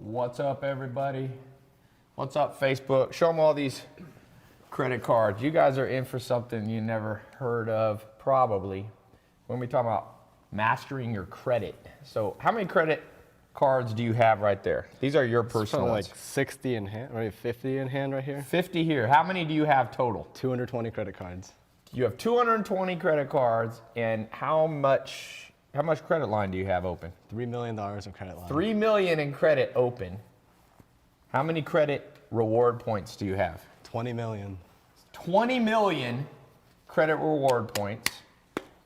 What's up, everybody? What's up, Facebook? Show them all these credit cards. You guys are in for something you never heard of, probably, when we talk about mastering your credit. So how many credit cards do you have right there? These are your personal ones. Like 60 in hand, right? 50 in hand right here. 50 here. How many do you have total? 220 credit cards. You have 220 credit cards, and how much credit line do you have open? $3 million of credit line. $3 million in credit open. How many credit reward points do you have? 20 million. 20 million credit reward points.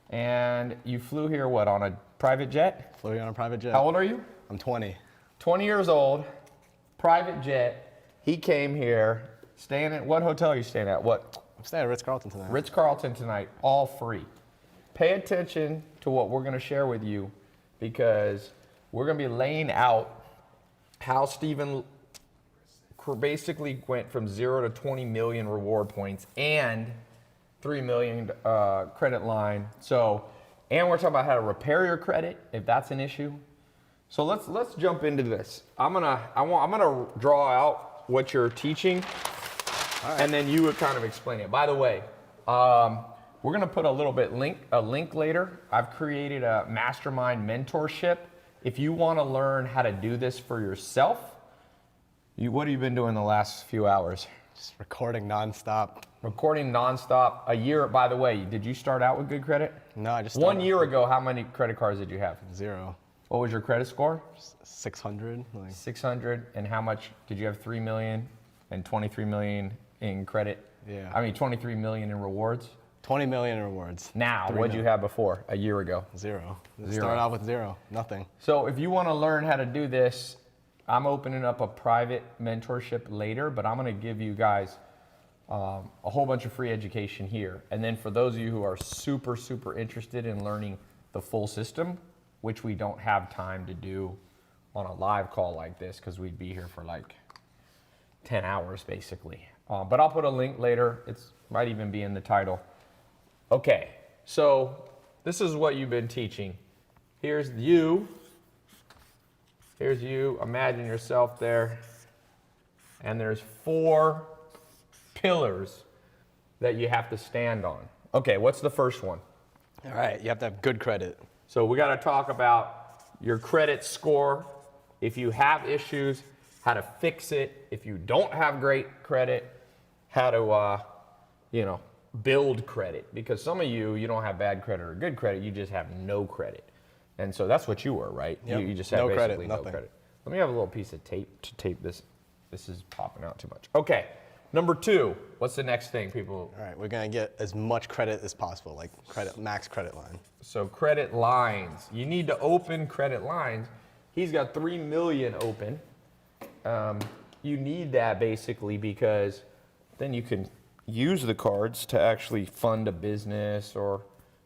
And you flew here, what, on a private jet? Flew here on a private jet. How old are you? I'm 20. 20 years old, private jet. He came here, staying at, what hotel are you staying at? What? I'm staying at Ritz-Carlton tonight. Ritz-Carlton tonight, all free. Pay attention to what we're gonna share with you, because we're gonna be laying out how Stephen basically went from 0 to 20 million reward points and 3 million credit line. So, and we're talking about how to repair your credit if that's an issue. So let's jump into this. I'm gonna draw out what you're teaching, and then you would kind of explain it. By the way, we're gonna put a link later. I've created a mastermind mentorship. If you want to learn how to do this for yourself, what have you been doing the last few hours? Just recording nonstop. Recording nonstop. A year, by the way, did you start out with good credit? No, I just 1 year ago, how many credit cards did you have? 0. What was your credit score? 600. 600. And how much did you have? 3 million and 23 million in credit? Yeah. I mean, 23 million in rewards? 20 million in rewards. Now, what did you have before, a year ago? 0. Zero. Started off with 0. Nothing. So if you want to learn how to do this, I'm opening up a private mentorship later, but I'm going to give you guys a whole bunch of free education here. And then for those of you who are super, super interested in learning the full system, which we don't have time to do on a live call like this, because we'd be here for like 10 hours basically. But I'll put a link later. It might even be in the title. Okay, so this is what you've been teaching. Here's you. Here's you. Imagine yourself there. And there's 4 pillars that you have to stand on. Okay, what's the first one? All right, you have to have good credit. So we got to talk about your credit score. If you have issues, how to fix it. If you don't have great credit, how to, build credit. Because some of you don't have bad credit or good credit, you just have no credit. And so that's what you were, right? Yep. You just had No basically credit, no nothing. credit. Let me have a little piece of tape to tape this. This is popping out too much. Okay, number 2. What's the next thing, people? All right, we're gonna get as much credit as possible, like max credit line. So credit lines. You need to open credit lines. He's got 3 million open. You need that basically because then you can use the cards to actually fund a business, or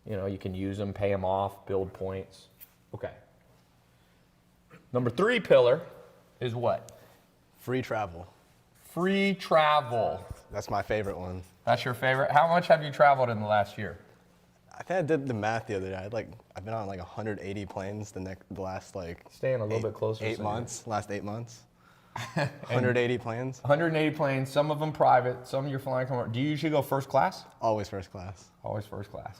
you can use them, pay them off, build points. Okay. Number 3 pillar is what? Free travel. Free travel. That's my favorite one. That's your favorite? How much have you traveled in the last year? I think I did the math the other day. I've been on like 180 planes the last Staying a little bit closer. Last 8 months. 180 planes. 180 planes, some of them private, some you're flying commercial. Do you usually go first class? Always first class. Always first class.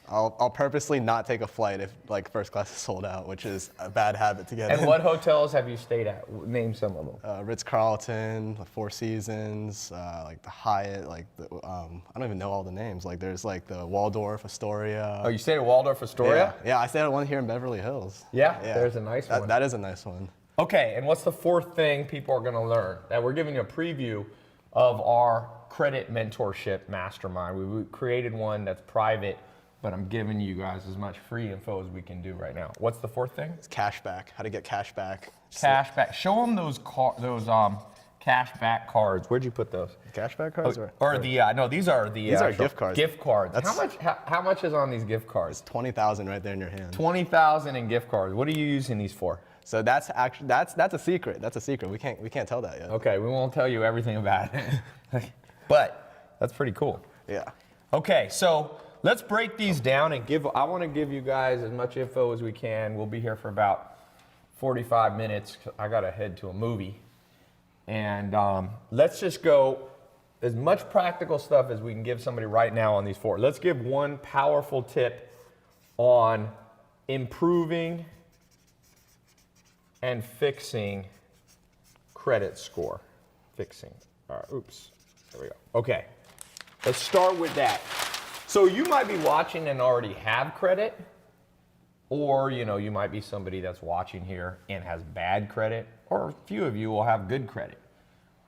I'll purposely not take a flight if first class is sold out, which is a bad habit to get in. And what hotels have you stayed at? Name some of them. Ritz-Carlton, the Four Seasons, the Hyatt, I don't even know all the names. There's the Waldorf Astoria. Oh, you stayed at Waldorf Astoria? Yeah, I stayed at one here in Beverly Hills. Yeah, there's a nice one. That is a nice one. Okay, and what's the 4th thing people are gonna learn? That we're giving you a preview of our credit mentorship mastermind. We created one that's private, but I'm giving you guys as much free info as we can do right now. What's the 4th thing? It's cash back. How to get cash back. Cash back. Show them those cash back cards. Where'd you put those? Cash back cards? No, these are These are gift cards. Gift cards. How much is on these gift cards? 20,000 right there in your hand. 20,000 in gift cards. What are you using these for? So that's a secret. That's a secret. We can't tell that yet. Okay, we won't tell you everything about it. But that's pretty cool. Yeah. Okay, so let's break these down and I want to give you guys as much info as we can. We'll be here for about 45 minutes. I got to head to a movie. And let's just go as much practical stuff as we can give somebody right now on these 4. Let's give one powerful tip on improving and fixing credit score. Fixing. All right, oops. There we go. Okay. Let's start with that. So you might be watching and already have credit, or you might be somebody that's watching here and has bad credit, or a few of you will have good credit.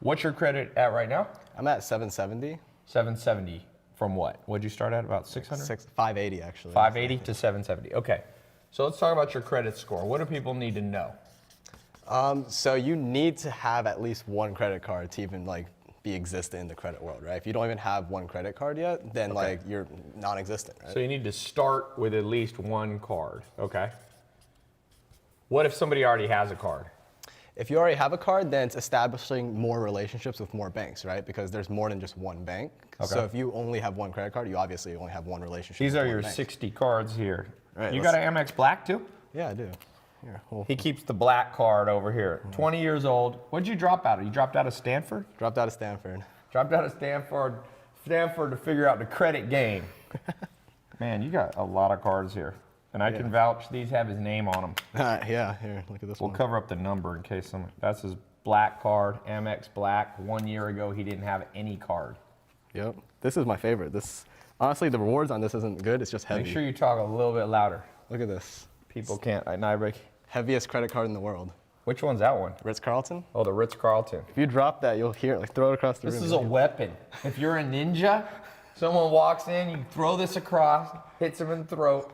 What's your credit at right now? I'm at 770. 770 from what? What'd you start at? About 600? 580 actually. 580 to 770. Okay. So let's talk about your credit score. What do people need to know? So you need to have at least one credit card to even like be existent in the credit world, right? If you don't even have one credit card yet, then like you're non-existent, right? So you need to start with at least one card. Okay. What if somebody already has a card? If you already have a card, then it's establishing more relationships with more banks, right? Because there's more than just one bank. Okay. So if you only have one credit card, you obviously only have one relationship. These with are one your bank. 60 cards here. Right, You got an Amex Black too? Yeah, I do. Here, He keeps the black card over here. 20 years old. What'd you drop out of? You dropped out of Stanford? dropped out of Stanford. Dropped out of Stanford to figure out the credit game. Man, you got a lot of cards here. And I can vouch these have his name on them. Yeah, here, look at this We'll one. cover up the number in case someone, that's his black card, Amex Black. 1 year ago, he didn't have any card. Yep, this is my favorite. Honestly, the rewards on this isn't good. It's just heavy. Make sure you talk a little bit louder. Look at this. People can't. Nybreak. Heaviest credit card in the world. Which one's that one? Ritz-Carlton. Oh, the Ritz-Carlton. If you drop that, you'll hear it. Like throw it across the room. This is a weapon. If you're a ninja, someone walks in, you throw this across, hits him in the throat,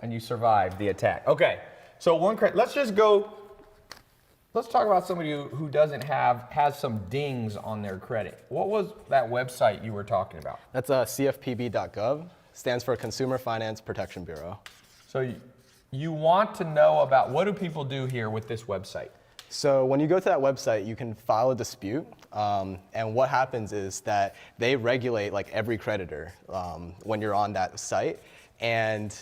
and you survive the attack. Okay, so one credit. Let's talk about somebody who has some dings on their credit. What was that website you were talking about? That's CFPB.gov. Stands for Consumer Finance Protection Bureau. So you want to know about, what do people do here with this website? So when you go to that website, you can file a dispute, and what happens is that they regulate like every creditor when you're on that site, and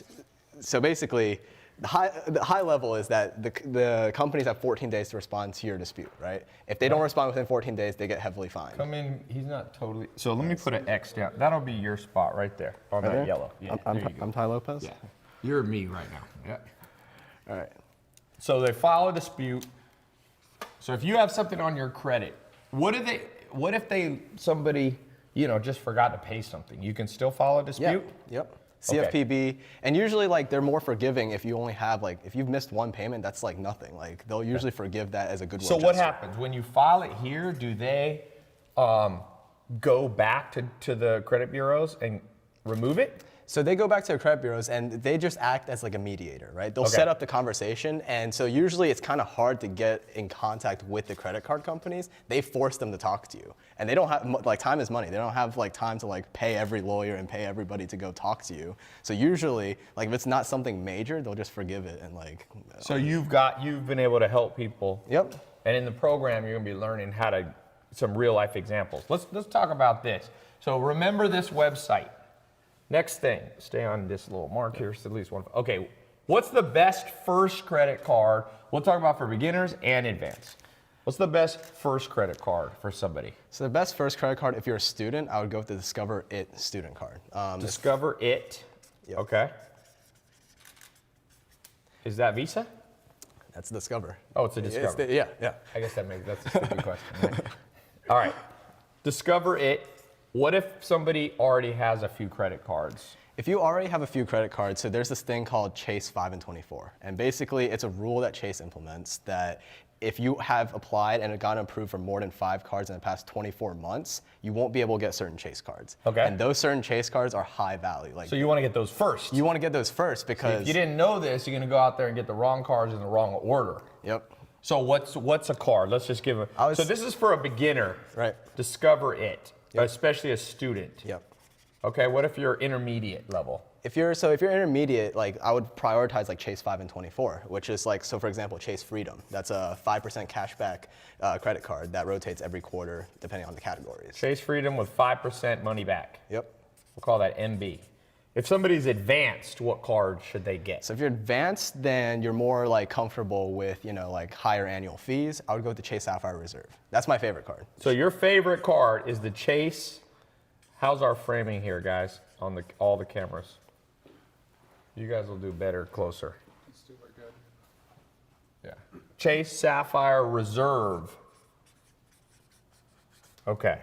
so basically, the high level is that the companies have 14 days to respond to your dispute, right? If they don't respond within 14 days, they get heavily fined. Come in, he's not totally, so let me put an X down. That'll be your spot right there on Right that there? yellow. Yeah, there you go. I'm Ty Lopez. Yeah, you're me right now. Yeah. All right. So they file a dispute. So if you have something on your credit, what if somebody, just forgot to pay something? You can still file a dispute? Yep. Okay. CFPB, and usually like they're more forgiving if you only have if you've missed one payment, that's like nothing. Like they'll usually forgive that as a goodwill So what gesture. happens when you file it here? Do they go back to the credit bureaus and remove it? So they go back to the credit bureaus and they just act as like a mediator, right? They'll Okay. set up the conversation, and so usually it's kind of hard to get in contact with the credit card companies. They force them to talk to you, and they don't have time is money. They don't have time to pay every lawyer and pay everybody to go talk to you. So usually, if it's not something major, they'll just forgive it and So you've been able to help people. Yep. And in the program, you're gonna be learning some real life examples. Let's talk about this. So remember this website. Next thing, stay on this little mark here, so at least one. Okay, what's the best first credit card? We'll talk about for beginners and advanced. What's the best first credit card for somebody? So the best first credit card, if you're a student, I would go with the Discover It student card. Discover It. Yep. Okay. Is that Visa? That's Discover. Oh, it's a Discover. Yeah. I guess that's a stupid question. Right? All right. Discover It. What if somebody already has a few credit cards? If you already have a few credit cards, so there's this thing called Chase 5 and 24. And basically, it's a rule that Chase implements that if you have applied and gotten approved for more than 5 cards in the past 24 months, you won't be able to get certain Chase cards. Okay. And those certain Chase cards are high value. So you want to get those first. You want to get those first because... If you didn't know this, you're going to go out there and get the wrong cards in the wrong order. Yep. So what's a card? Let's just give so this is for a beginner. Right. Discover It, Yep. especially a student. Yep. Okay, what if you're intermediate level? If you're intermediate, I would prioritize Chase 5 and 24, which is so for example, Chase Freedom. That's a 5% cashback credit card that rotates every quarter depending on the categories. Chase Freedom with 5% money back. Yep. We'll call that MB. If somebody's advanced, what card should they get? So if you're advanced, then you're more like comfortable with, like higher annual fees. I would go with the Chase Sapphire Reserve. That's my favorite card. So your favorite card is the Chase. How's our framing here, guys, on all the cameras? You guys will do better closer. Let's do it good. Yeah. Chase Sapphire Reserve. Okay.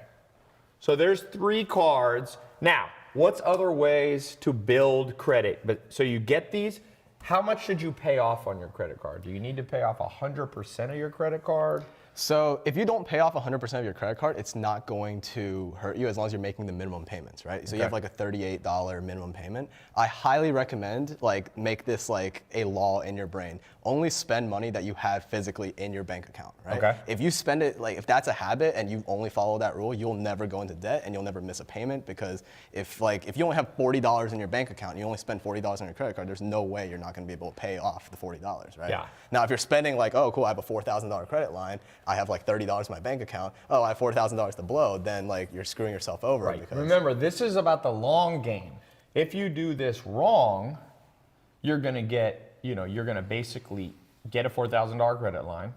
So there's 3 cards. Now, what's other ways to build credit? So you get these. How much should you pay off on your credit card? Do you need to pay off 100% of your credit card? So if you don't pay off 100% of your credit card, it's not going to hurt you as long as you're making the minimum payments, right? So you have like a $38 minimum payment. I highly recommend make this like a law in your brain. Only spend money that you have physically in your bank account, right? Okay. If you spend it, if that's a habit and you only follow that rule, you'll never go into debt and you'll never miss a payment, because if you only have $40 in your bank account and you only spend $40 on your credit card, there's no way you're not going to be able to pay off the $40, right? Yeah. Now, if you're spending oh, cool, I have a $4,000 credit line, I have $30 in my bank account, oh, I have $4,000 to blow, then you're screwing yourself over. Right. Because Remember, this is about the long game. If you do this wrong, you're going to get, you're going to basically get a $4,000 credit line.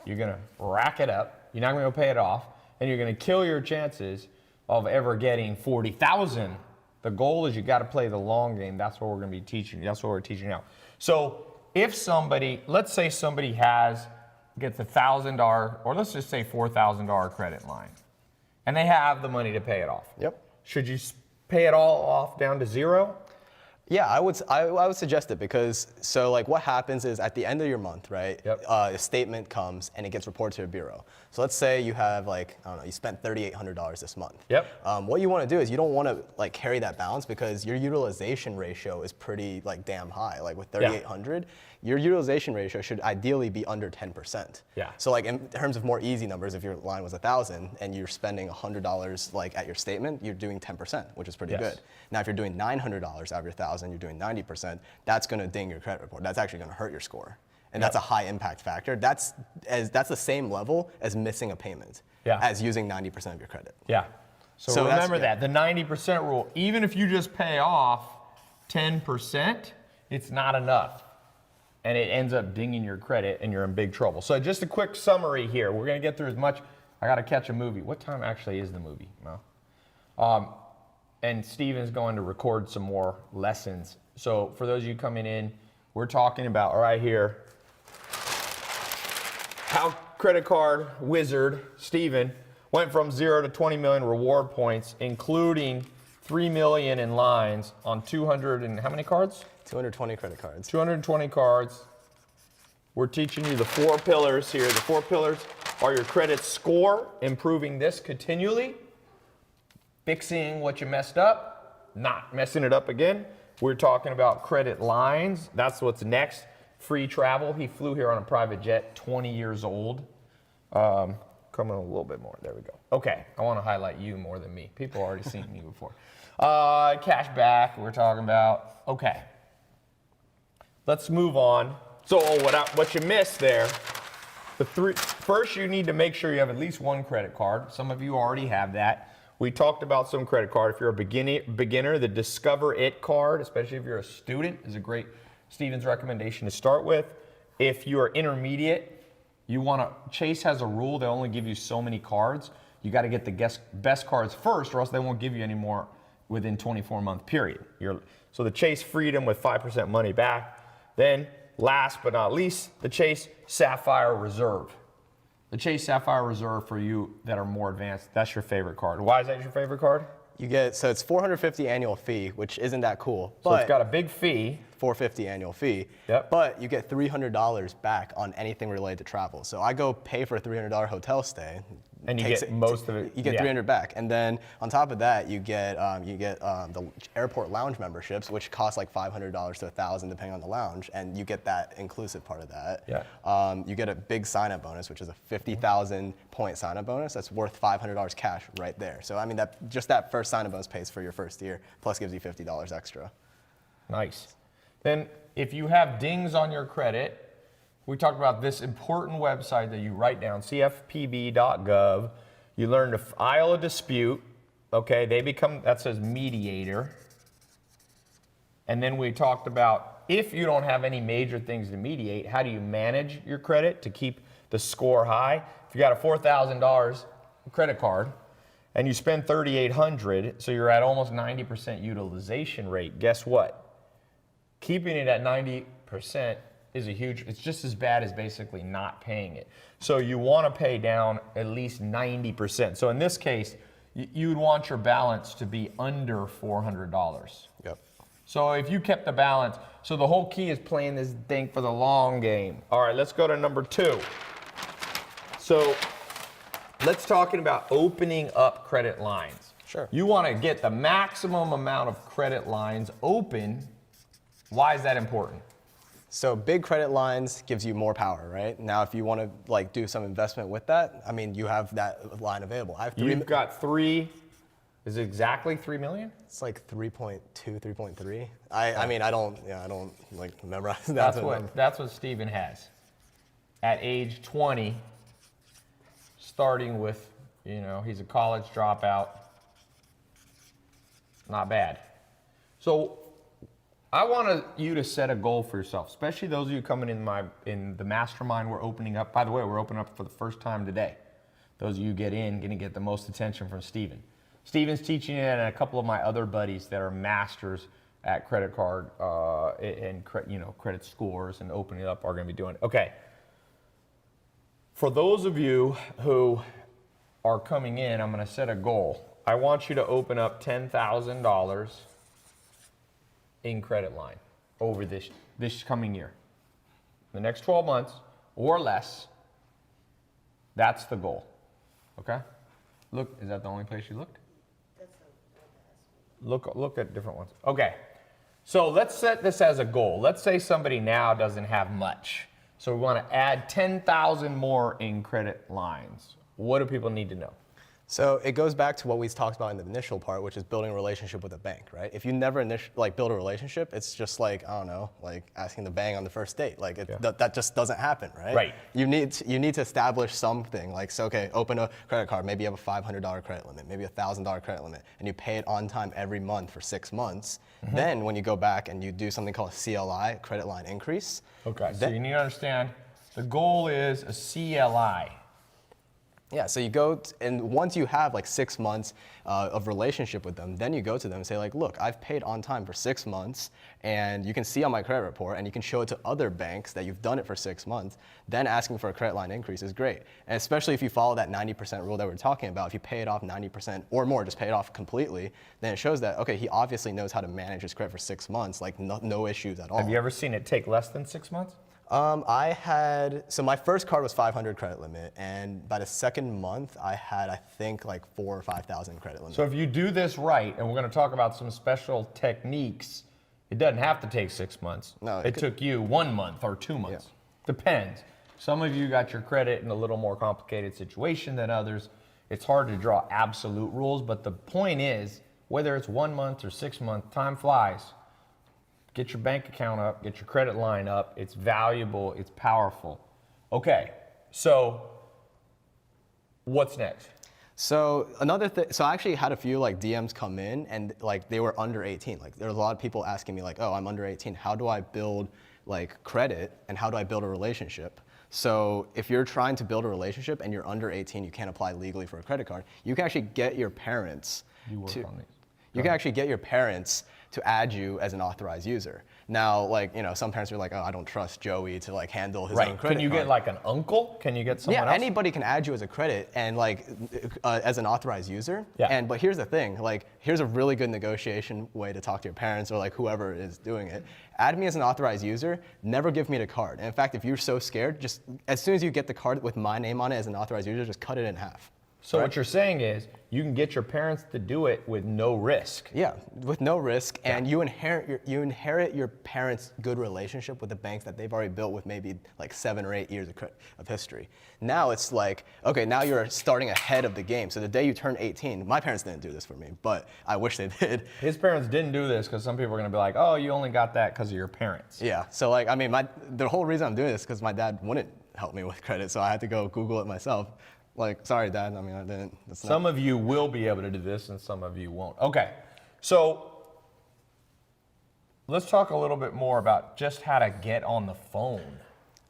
You're going to rack it up. You're not going to pay it off, and you're going to kill your chances of ever getting $40,000. The goal is you got to play the long game. That's what we're going to be teaching. That's what we're teaching now. So if somebody, let's say somebody gets $1,000, or let's just say $4,000 credit line, and they have the money to pay it off. Yep. Should you pay it all off down to 0? Yeah, I would suggest it, because what happens is at the end of your month, right? Yep. A statement comes and it gets reported to a bureau. So let's say you have you spent $3,800 this month. Yep. What you want to do is you don't want to carry that balance, because your utilization ratio is pretty damn high. With 3,800, your utilization ratio should ideally be under 10%. Yeah. So in terms of more easy numbers, if your line was 1,000 and you're spending $100 at your statement, you're doing 10%, which is pretty Yes. good. Now, if you're doing $900 out of your 1,000, you're doing 90%, that's going to ding your credit report. That's actually going to hurt your score. And that's a high impact factor. That's the same level as missing a payment, as using 90% of your credit. Yeah. So remember that, the 90% rule. Even if you just pay off 10%, it's not enough. And it ends up dinging your credit, and you're in big trouble. So just a quick summary here. We're going to get through as much. I got to catch a movie. What time actually is the movie, Mo? And Steven's going to record some more lessons. So for those of you coming in, we're talking about right here how credit card wizard Steven went from 0 to 20 million reward points, including 3 million in lines on 200 and how many cards? 220 credit cards. 220 cards. We're teaching you the 4 pillars here. The 4 pillars are your credit score, improving this continually, fixing what you messed up, not messing it up again. We're talking about credit lines. That's what's next. Free travel. He flew here on a private jet, 20 years old. Come on a little bit more. There we go. Okay, I want to highlight you more than me. People already seen me before. Cash back, we're talking about. Okay. Let's move on. So what you missed there, first you need to make sure you have at least 1 credit card. Some of you already have that. We talked about some credit card. If you're a beginner, the Discover It card, especially if you're a student, is a great Steven's recommendation to start with. If you're intermediate, Chase has a rule. They only give you so many cards. You got to get the best cards first, or else they won't give you any more within 24-month period. So the Chase Freedom with 5% money back. Then, last but not least, the Chase Sapphire Reserve. The Chase Sapphire Reserve, for you that are more advanced, that's your favorite card. Why is that your favorite card? So it's $450 annual fee, which isn't that cool. So it's got a big fee. $450 annual fee. Yep. But you get $300 back on anything related to travel. So I go pay for a $300 hotel stay. And you get most of it. You get $300 back, and then on top of that, you get the airport lounge memberships, which cost like $500 to $1,000 depending on the lounge, and you get that inclusive part of that. Yeah. You get a big sign-up bonus, which is a 50,000 point sign-up bonus. That's worth $500 cash right there. So I mean, that first sign-up bonus pays for your first year, plus gives you $50 extra. Nice. Then if you have dings on your credit, we talked about this important website that you write down, cfpb.gov. You learn to file a dispute. Okay, that says mediator. And then we talked about if you don't have any major things to mediate, how do you manage your credit to keep the score high? If you got a $4,000 credit card and you spend $3,800, so you're at almost 90% utilization rate, guess what? Keeping it at 90% is it's just as bad as basically not paying it. So you want to pay down at least 90%. So in this case, you'd want your balance to be under $400. Yep. So if you kept the balance, so the whole key is playing this thing for the long game. All right, let's go to number 2. So let's talking about opening up credit lines. Sure. You want to get the maximum amount of credit lines open. Why is that important? So big credit lines gives you more power, right? Now, if you want to like do some investment with that, I mean, you have that line available. I have You've got 3, is it exactly 3 million? It's like 3.2, 3.3. I mean, I don't like memorize that. That's what Steven has. At age 20, starting with, he's a college dropout. Not bad. So I want you to set a goal for yourself, especially those of you coming in the mastermind we're opening up. By the way, we're opening up for the first time today. Those of you going to get the most attention from Steven. Steven's teaching it, and a couple of my other buddies that are masters at credit card and credit scores and opening it up are going to be doing it. Okay. For those of you who are coming in, I'm going to set a goal. I want you to open up $10,000 in credit line over this coming year. The next 12 months or less, that's the goal. Okay? Look, is that the only place you looked? Look at different ones. Okay. So let's set this as a goal. Let's say somebody now doesn't have much. So we want to add 10,000 more in credit lines. What do people need to know? So it goes back to what we talked about in the initial part, which is building a relationship with a bank, right? If you never build a relationship, it's just like, I don't know, like asking to bang on the first date. Like that just doesn't happen, right? Right. You need to establish something. Like, so okay, open a credit card. Maybe you have a $500 credit limit, maybe a $1,000 credit limit, and you pay it on time every month for 6 months. Mm-hmm. Then when you go back and you do something called a CLI, credit line increase. Okay. So you need to understand the goal is a CLI. Yeah, so you go, and once you have like 6 months of relationship with them, then you go to them and say like, look, I've paid on time for 6 months, and you can see on my credit report, and you can show it to other banks that you've done it for 6 months. Then asking for a credit line increase is great, and especially if you follow that 90% rule that we're talking about. If you pay it off 90% or more, just pay it off completely, then it shows that, okay, he obviously knows how to manage his credit for 6 months, like no issues at all. Have you ever seen it take less than 6 months? So my first card was 500 credit limit, and by the second month, I had, I think, like 4,000 or 5,000 credit limit. So if you do this right, and we're going to talk about some special techniques, it doesn't have to take 6 months. No, it took you 1 month or 2 months. Yeah. Depends. Some of you got your credit in a little more complicated situation than others. It's hard to draw absolute rules, but the point is, whether it's 1 month or 6 months, time flies. Get your bank account up, get your credit line up. It's valuable, it's powerful. Okay, so what's next? So another thing, so I actually had a few like DMs come in, and like they were under 18. Like there was a lot of people asking me like, oh, I'm under 18. How do I build like credit, and how do I build a relationship? So if you're trying to build a relationship and you're under 18, you can't apply legally for a credit card. You can actually get your parents You work on these. You can actually get your parents to add you as an authorized user. Now, like, some parents are like, oh, I don't trust Joey to like handle his own credit card. Can you get like an uncle? Can you get someone else? Anybody can add you as a credit and like as an authorized user. Yeah. But here's the thing, like, here's a really good negotiation way to talk to your parents or like whoever is doing it. Add me as an authorized user, never give me the card. And in fact, if you're so scared, just as soon as you get the card with my name on it as an authorized user, just cut it in half. So what you're saying is you can get your parents to do it with no risk. Yeah, with no risk, and you inherit your parents' good relationship with the banks that they've already built with maybe like 7 or 8 years of history. Now it's like, okay, now you're starting ahead of the game. So the day you turn 18, my parents didn't do this for me, but I wish they did. His parents didn't do this because some people are going to be like, oh, you only got that because of your parents. Yeah, so like, I mean, the whole reason I'm doing this is because my dad wouldn't help me with credit, so I had to go Google it myself. Like, sorry, Dad. I mean, I didn't. Some of you will be able to do this, and some of you won't. Okay, so let's talk a little bit more about just how to get on the phone.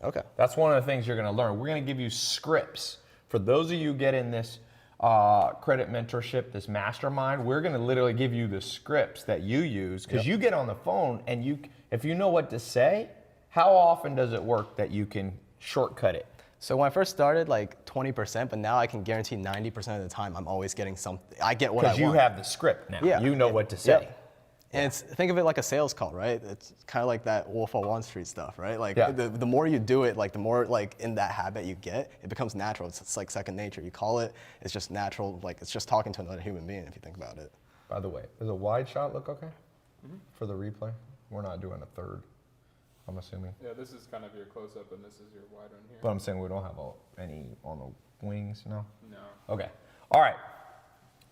Okay. That's one of the things you're going to learn. We're going to give you scripts. For those of you who get in this credit mentorship, this mastermind, we're going to literally give you the scripts that you use because you get on the phone and if you know what to say, how often does it work that you can shortcut it? So when I first started, like 20%, but now I can guarantee 90% of the time I'm always getting something. I get what I want. Because you have the script now. Yeah. You know what to say. Yeah. And think of it like a sales call, right? It's kind of like that Wolf of Wall Street stuff, right? Like the more you do it, like the more like in that habit you get, it becomes natural. It's like second nature. You call it, it's just natural. Like it's just talking to another human being if you think about it. By the way, does a wide shot look okay for the replay? We're not doing a third, I'm assuming. Yeah, this is kind of your close-up, and this is your wide one here. But I'm saying we don't have any on the wings, no? No. Okay. All right.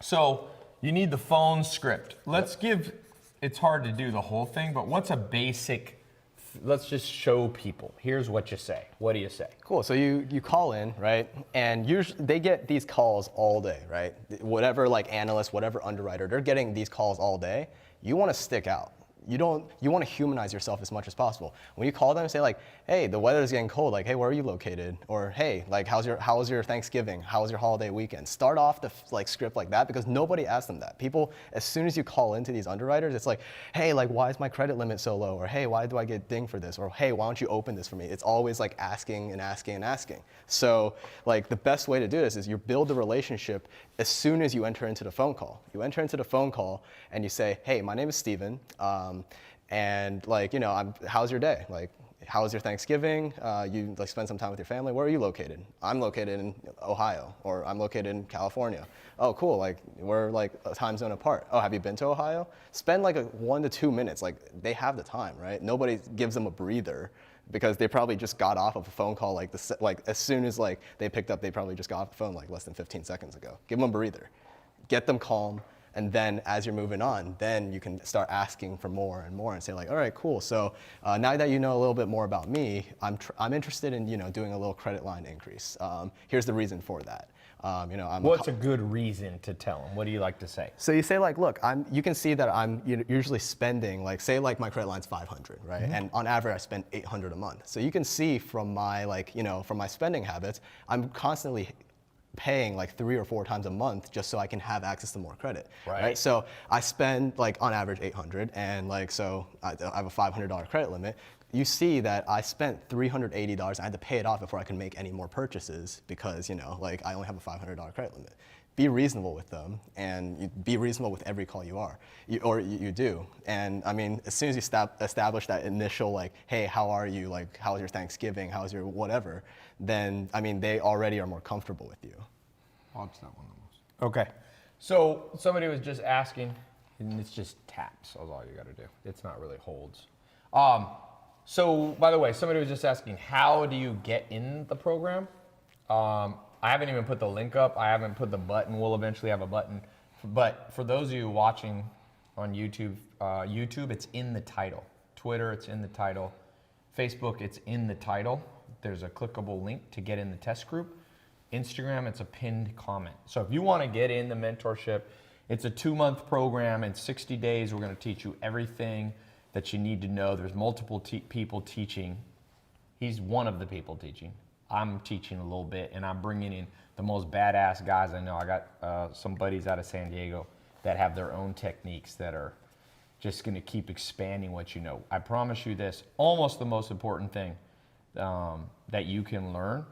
So you need the phone script. Let's give, it's hard to do the whole thing, but what's a basic, let's just show people. Here's what you say. What do you say? Cool. So you call in, right? And usually they get these calls all day, right? Whatever like analyst, whatever underwriter, they're getting these calls all day. You want to stick out. You want to humanize yourself as much as possible. When you call them and say like, hey, the weather's getting cold, like, hey, where are you located? Or hey, like, how was your Thanksgiving? How was your holiday weekend? Start off the like script like that because nobody asks them that. People, as soon as you call into these underwriters, it's like, hey, like, why is my credit limit so low? Or hey, why do I get dinged for this? Or hey, why don't you open this for me? It's always like asking and asking and asking. So like the best way to do this is you build the relationship as soon as you enter into the phone call. You enter into the phone call and you say, hey, my name is Steven. And like, you know, how's your day? Like, how was your Thanksgiving? You like spend some time with your family. Where are you located? I'm located in Ohio, or I'm located in California. Oh, cool. Like we're like a time zone apart. Oh, have you been to Ohio? Spend like 1 to 2 minutes. Like they have the time, right? Nobody gives them a breather because they probably just got off of a phone call like as soon as like they picked up, they probably just got off the phone like less than 15 seconds ago. Give them a breather. Get them calm. And then as you're moving on, then you can start asking for more and more and say like, all right, cool. So now that you know a little bit more about me, I'm interested in doing a little credit line increase. Here's the reason for that. What's a good reason to tell them? What do you like to say? So you say like, look, you can see that I'm usually spending like, say like my credit line's 500, right? Mm-hmm. And on average I spend 800 a month. So you can see from my from my spending habits, I'm constantly paying like 3 or 4 times a month just so I can have access to more credit, right? So I spend like on average 800 and like, so I have a $500 credit limit. You see that I spent $380. I had to pay it off before I can make any more purchases because, like I only have a $500 credit limit. Be reasonable with them and be reasonable with every call you do. And I mean, as soon as you establish that initial like, hey, how are you? Like, how was your Thanksgiving? How was your whatever? Then, I mean, they already are more comfortable with you. Watch that one the most. Okay. So somebody was just asking, and it's just taps. That's all you got to do. It's not really holds. So by the way, somebody was just asking, how do you get in the program? I haven't even put the link up. I haven't put the button. We'll eventually have a button. But for those of you watching on YouTube, it's in the title. Twitter, it's in the title. Facebook, it's in the title. There's a clickable link to get in the test group. Instagram, it's a pinned comment. So if you want to get in the mentorship, it's a 2-month program. In 60 days, we're going to teach you everything that you need to know. There's multiple people teaching. He's one of the people teaching. I'm teaching a little bit, and I'm bringing in the most badass guys I know. I got some buddies out of San Diego that have their own techniques that are just going to keep expanding what you know. I promise you this, almost the most important thing that you can learn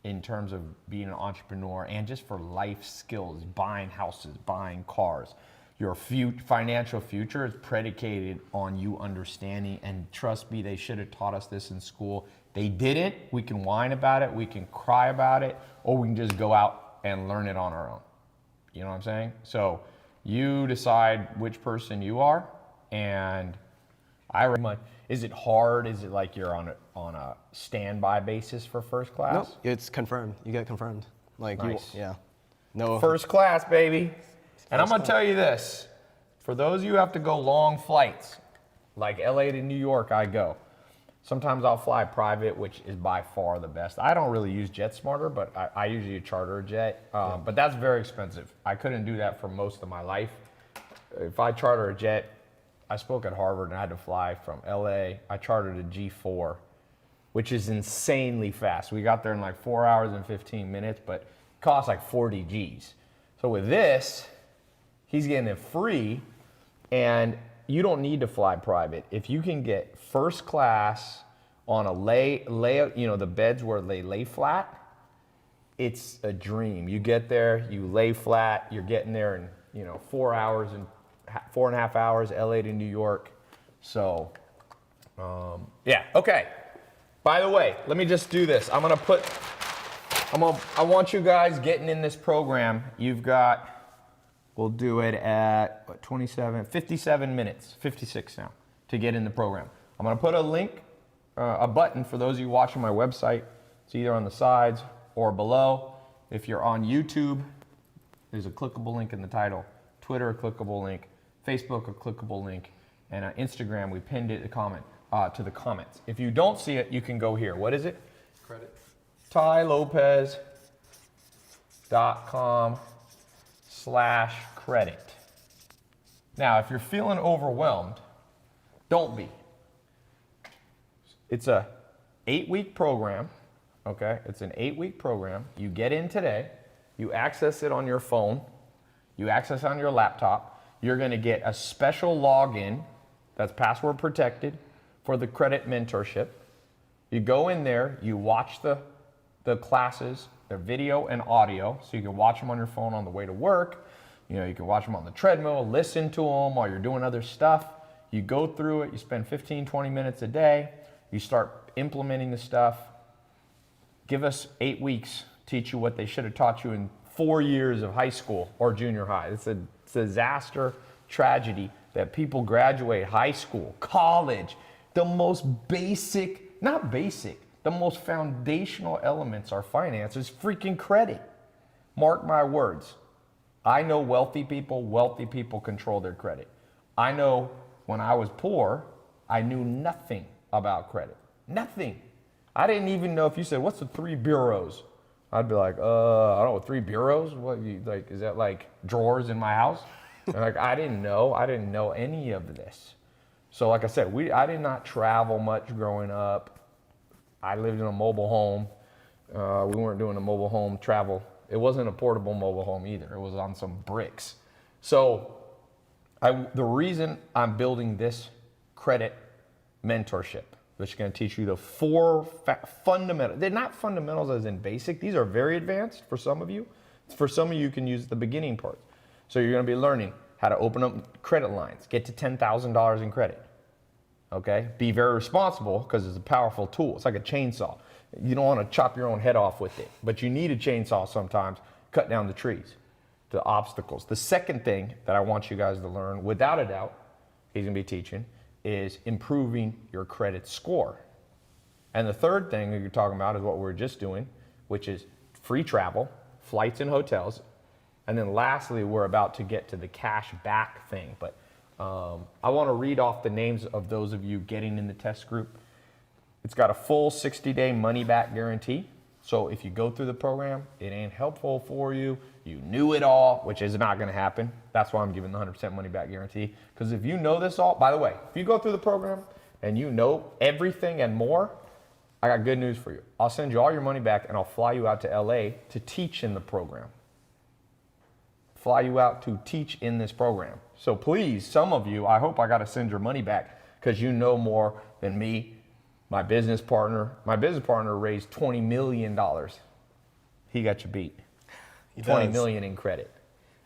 in terms of being an entrepreneur and just for life skills, buying houses, buying cars. Your financial future is predicated on you understanding, and trust me, they should have taught us this in school. They didn't. We can whine about it, we can cry about it, or we can just go out and learn it on our own. You know what I'm saying? So you decide which person you are, and I recommend. Is it hard? Is it like you're on a standby basis for first class? Nope, it's confirmed. You get confirmed. Like nice. No. First class, baby. And I'm gonna tell you this: for those of you who have to go long flights, like LA to New York, I go. Sometimes I'll fly private, which is by far the best. I don't really use JetSmarter, but I usually charter a jet. But that's very expensive. I couldn't do that for most of my life. If I charter a jet, I spoke at Harvard and I had to fly from LA. I chartered a G4, which is insanely fast. We got there in like 4 hours and 15 minutes, but it cost like 40 G's. So with this, he's getting it free, and you don't need to fly private. If you can get first class on a lay, the beds where they lay flat, it's a dream. You get there, you lay flat, you're getting there in 4 hours and 4.5 hours, LA to New York. So, yeah, okay. By the way, let me just do this. I want you guys getting in this program. You've got, we'll do it at 57 minutes, 56 now, to get in the program. I'm gonna put a link, a button for those of you watching my website. It's either on the sides or below. If you're on YouTube, there's a clickable link in the title. Twitter, a clickable link. Facebook, a clickable link. And on Instagram, we pinned it to the comments. If you don't see it, you can go here. What is it? Credit. TaiLopez.com/credit. Now, if you're feeling overwhelmed, don't be. It's a 8-week program, okay? It's an 8-week program. You get in today, you access it on your phone, you access it on your laptop. You're gonna get a special login that's password protected for the credit mentorship. You go in there, you watch the classes, the video and audio, so you can watch them on your phone on the way to work. You can watch them on the treadmill, listen to them while you're doing other stuff. You go through it, you spend 15, 20 minutes a day, you start implementing the stuff. Give us 8 weeks, teach you what they should have taught you in 4 years of high school or junior high. It's a disaster, tragedy that people graduate high school, college, the most basic, not basic, the most foundational elements are finance is freaking credit. Mark my words. I know wealthy people control their credit. I know when I was poor, I knew nothing about credit. Nothing. I didn't even know if you said, what's the 3 bureaus? I'd be like, I don't know, 3 bureaus? What, is that like drawers in my house? And I didn't know any of this. So like I said, I did not travel much growing up. I lived in a mobile home. We weren't doing a mobile home travel. It wasn't a portable mobile home either. It was on some bricks. So the reason I'm building this credit mentorship, which is going to teach you the 4 fundamentals. They're not fundamentals as in basic. These are very advanced for some of you. For some of you, you can use the beginning part. So you're going to be learning how to open up credit lines, get to $10,000 in credit. Okay? Be very responsible because it's a powerful tool. It's like a chainsaw. You don't want to chop your own head off with it, but you need a chainsaw sometimes, cut down the trees, the obstacles. The second thing that I want you guys to learn, without a doubt, he's going to be teaching, is improving your credit score. And the third thing that you're talking about is what we're just doing, which is free travel, flights and hotels. And then lastly, we're about to get to the cash back thing. But I want to read off the names of those of you getting in the test group. It's got a full 60-day money-back guarantee. So if you go through the program, it ain't helpful for you, you knew it all, which is not going to happen. That's why I'm giving the 100% money-back guarantee. Because if you know this all, by the way, if you go through the program and you know everything and more, I got good news for you. I'll send you all your money back and I'll fly you out to LA to teach in the program. Fly you out to teach in this program. So please, some of you, I hope I got to send your money back because you know more than me. My business partner raised $20 million. He got you beat. $20 million in credit.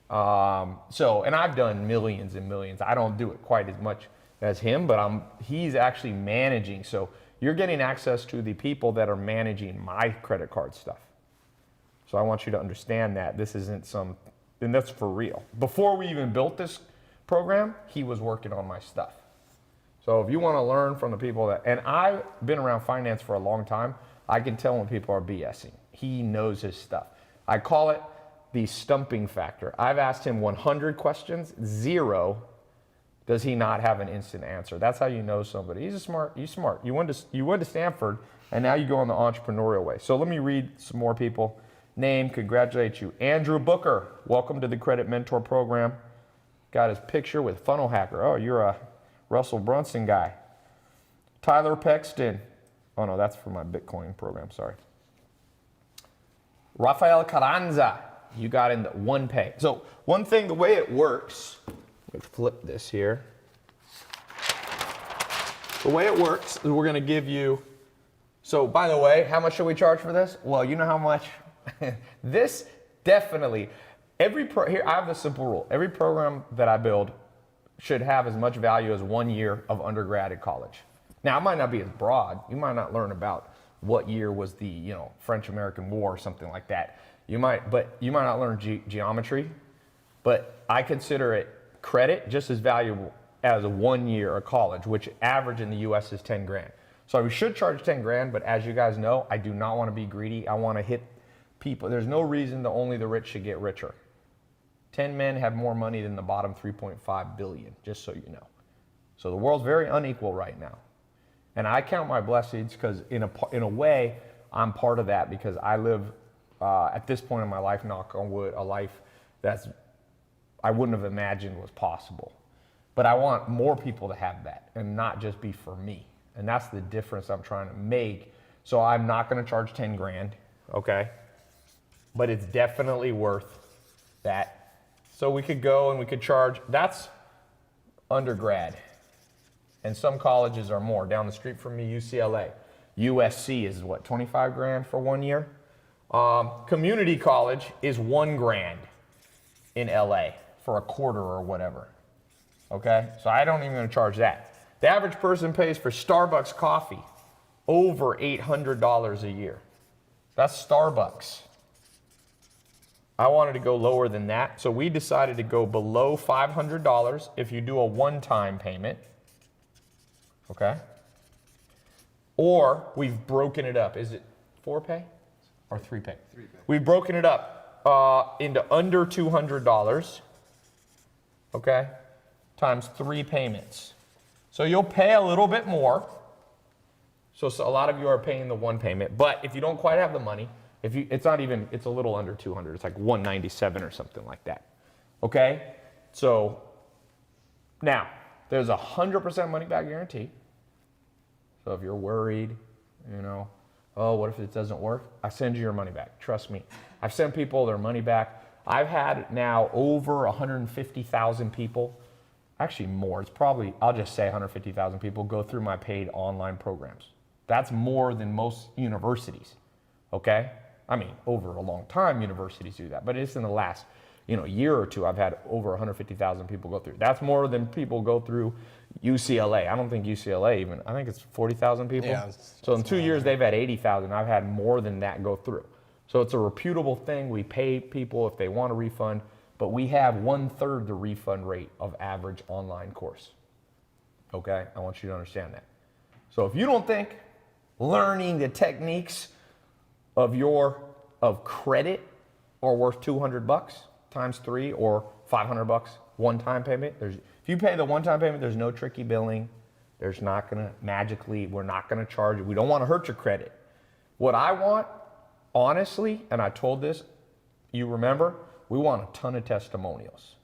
And I've done millions and millions. I don't do it quite as much as him, but he's actually managing. So you're getting access to the people that are managing my credit card stuff. So I want you to understand that this isn't and that's for real. Before we even built this program, he was working on my stuff. So if you want to learn from the people and I've been around finance for a long time, I can tell when people are BSing. He knows his stuff. I call it the stumping factor. I've asked him 100 questions, 0 does he not have an instant answer. That's how you know somebody. He's smart. You went to Stanford, and now you go on the entrepreneurial way. So let me read some more people. Name, congratulate you. Andrew Booker, welcome to the Credit Mentor Program. Got his picture with Funnel Hacker. Oh, you're a Russell Brunson guy. Tyler Pexton. Oh no, that's for my Bitcoin program, sorry. Rafael Carranza, you got in the one pay. So one thing, the way it works, let me flip this here. The way it works is we're gonna give you, so by the way, how much should we charge for this? Well, you know how much? This definitely, here I have the simple rule. Every program that I build should have as much value as 1 year of undergrad at college. Now, it might not be as broad. You might not learn about what year was the French-American War or something like that. You might not learn geometry, but I consider it credit just as valuable as a 1 year of college, which average in the US is 10 grand. So we should charge 10 grand, but as you guys know, I do not want to be greedy. I want to hit people. There's no reason that only the rich should get richer. 10 men have more money than the bottom 3.5 billion, just so you know. So the world's very unequal right now. And I count my blessings because in a way, I'm part of that because I live, at this point in my life, knock on wood, a life I wouldn't have imagined was possible. But I want more people to have that and not just be for me. And that's the difference I'm trying to make. So I'm not going to charge 10 grand, okay? But it's definitely worth that. So we could go and we could charge, that's undergrad. And some colleges are more. Down the street from me, UCLA. USC is what, 25 grand for 1 year? Community college is 1 grand in LA for a quarter or whatever. Okay? So I don't even gonna charge that. The average person pays for Starbucks coffee over $800 a year. That's Starbucks. I wanted to go lower than that, so we decided to go below $500 if you do a one-time payment. Okay? Or we've broken it up. Is it 4 pay or 3 pay? 3 pay. We've broken it up into under $200, okay, times 3 payments. So you'll pay a little bit more. So a lot of you are paying the one payment, but if you don't quite have the money, it's a little under 200. It's like 197 or something like that. Okay? So now there's a 100% money back guarantee. So if you're worried, oh, what if it doesn't work? I send you your money back. Trust me. I've sent people their money back. I've had now over 150,000 people, actually more. It's probably, I'll just say 150,000 people go through my paid online programs. That's more than most universities, okay? I mean, over a long time, universities do that, but it's in the last, year or two, I've had over 150,000 people go through. That's more than people go through UCLA. I don't think UCLA even, I think it's 40,000 people. Yeah, so in 2 years, they've had 80,000. I've had more than that go through. So it's a reputable thing. We pay people if they want a refund, but we have 1/3 the refund rate of average online course. Okay, I want you to understand that. So if you don't think learning the techniques of credit are worth $200 times 3 or $500 one-time payment, if you pay the one-time payment, there's no tricky billing. There's not gonna we're not gonna charge you. We don't want to hurt your credit. What I want, honestly, and I told this, you remember, we want a ton of testimonials.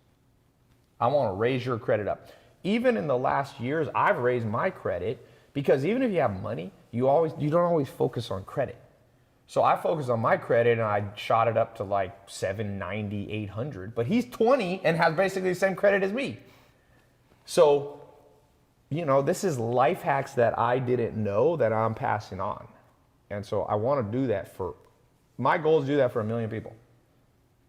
I want to raise your credit up. Even in the last years, I've raised my credit because even if you have money, you don't always focus on credit. So I focused on my credit and I shot it up to like 790, 800, but he's 20 and has basically the same credit as me. So, this is life hacks that I didn't know that I'm passing on. And so I want to do that my goal is to do that for 1 million people.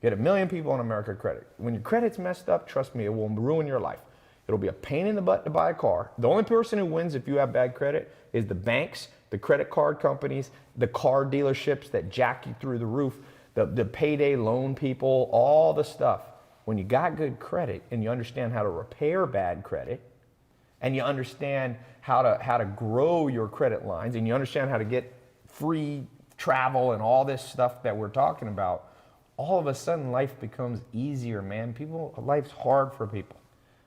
Get 1 million people on America credit. When your credit's messed up, trust me, it will ruin your life. It'll be a pain in the butt to buy a car. The only person who wins if you have bad credit is the banks, the credit card companies, the car dealerships that jack you through the roof, the payday loan people, all the stuff. When you got good credit and you understand how to repair bad credit, and you understand how to grow your credit lines, and you understand how to get free travel and all this stuff that we're talking about, all of a sudden life becomes easier, man. Life's hard for people.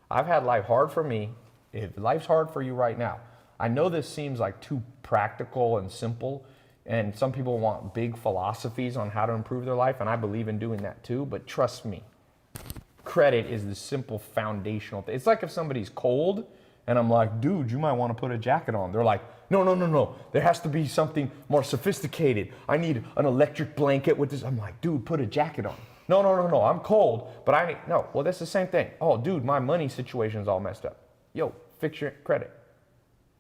I've had life hard for me. If life's hard for you right now, I know this seems like too practical and simple, and some people want big philosophies on how to improve their life, and I believe in doing that too, but trust me, credit is the simple foundational thing. It's like if somebody's cold And I'm like, dude, you might want to put a jacket on. They're like, no. There has to be something more sophisticated. I need an electric blanket with this. I'm like, dude, put a jacket on. No. I'm cold, but I need, no. Well, that's the same thing. Oh, dude, my money situation's all messed up. Yo, fix your credit.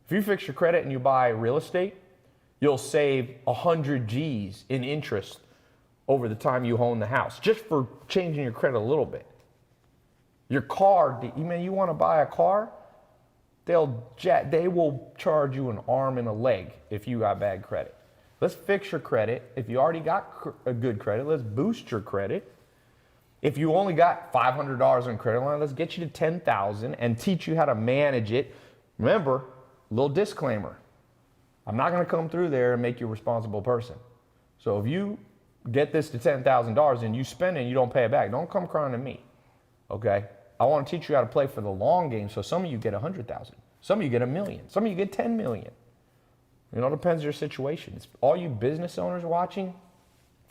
If you fix your credit and you buy real estate, you'll save 100 G's in interest over the time you own the house, just for changing your credit a little bit. Your car, you want to buy a car? They will charge you an arm and a leg if you got bad credit. Let's fix your credit. If you already got a good credit, let's boost your credit. If you only got $500 in credit line, let's get you to $10,000 and teach you how to manage it. Remember, little disclaimer, I'm not going to come through there and make you a responsible person. So if you get this to $10,000 and you spend it and you don't pay it back, don't come crying to me, okay? I want to teach you how to play for the long game, so some of you get 100,000, some of you get 1 million, some of you get 10 million. It all depends on your situation. It's all you business owners watching,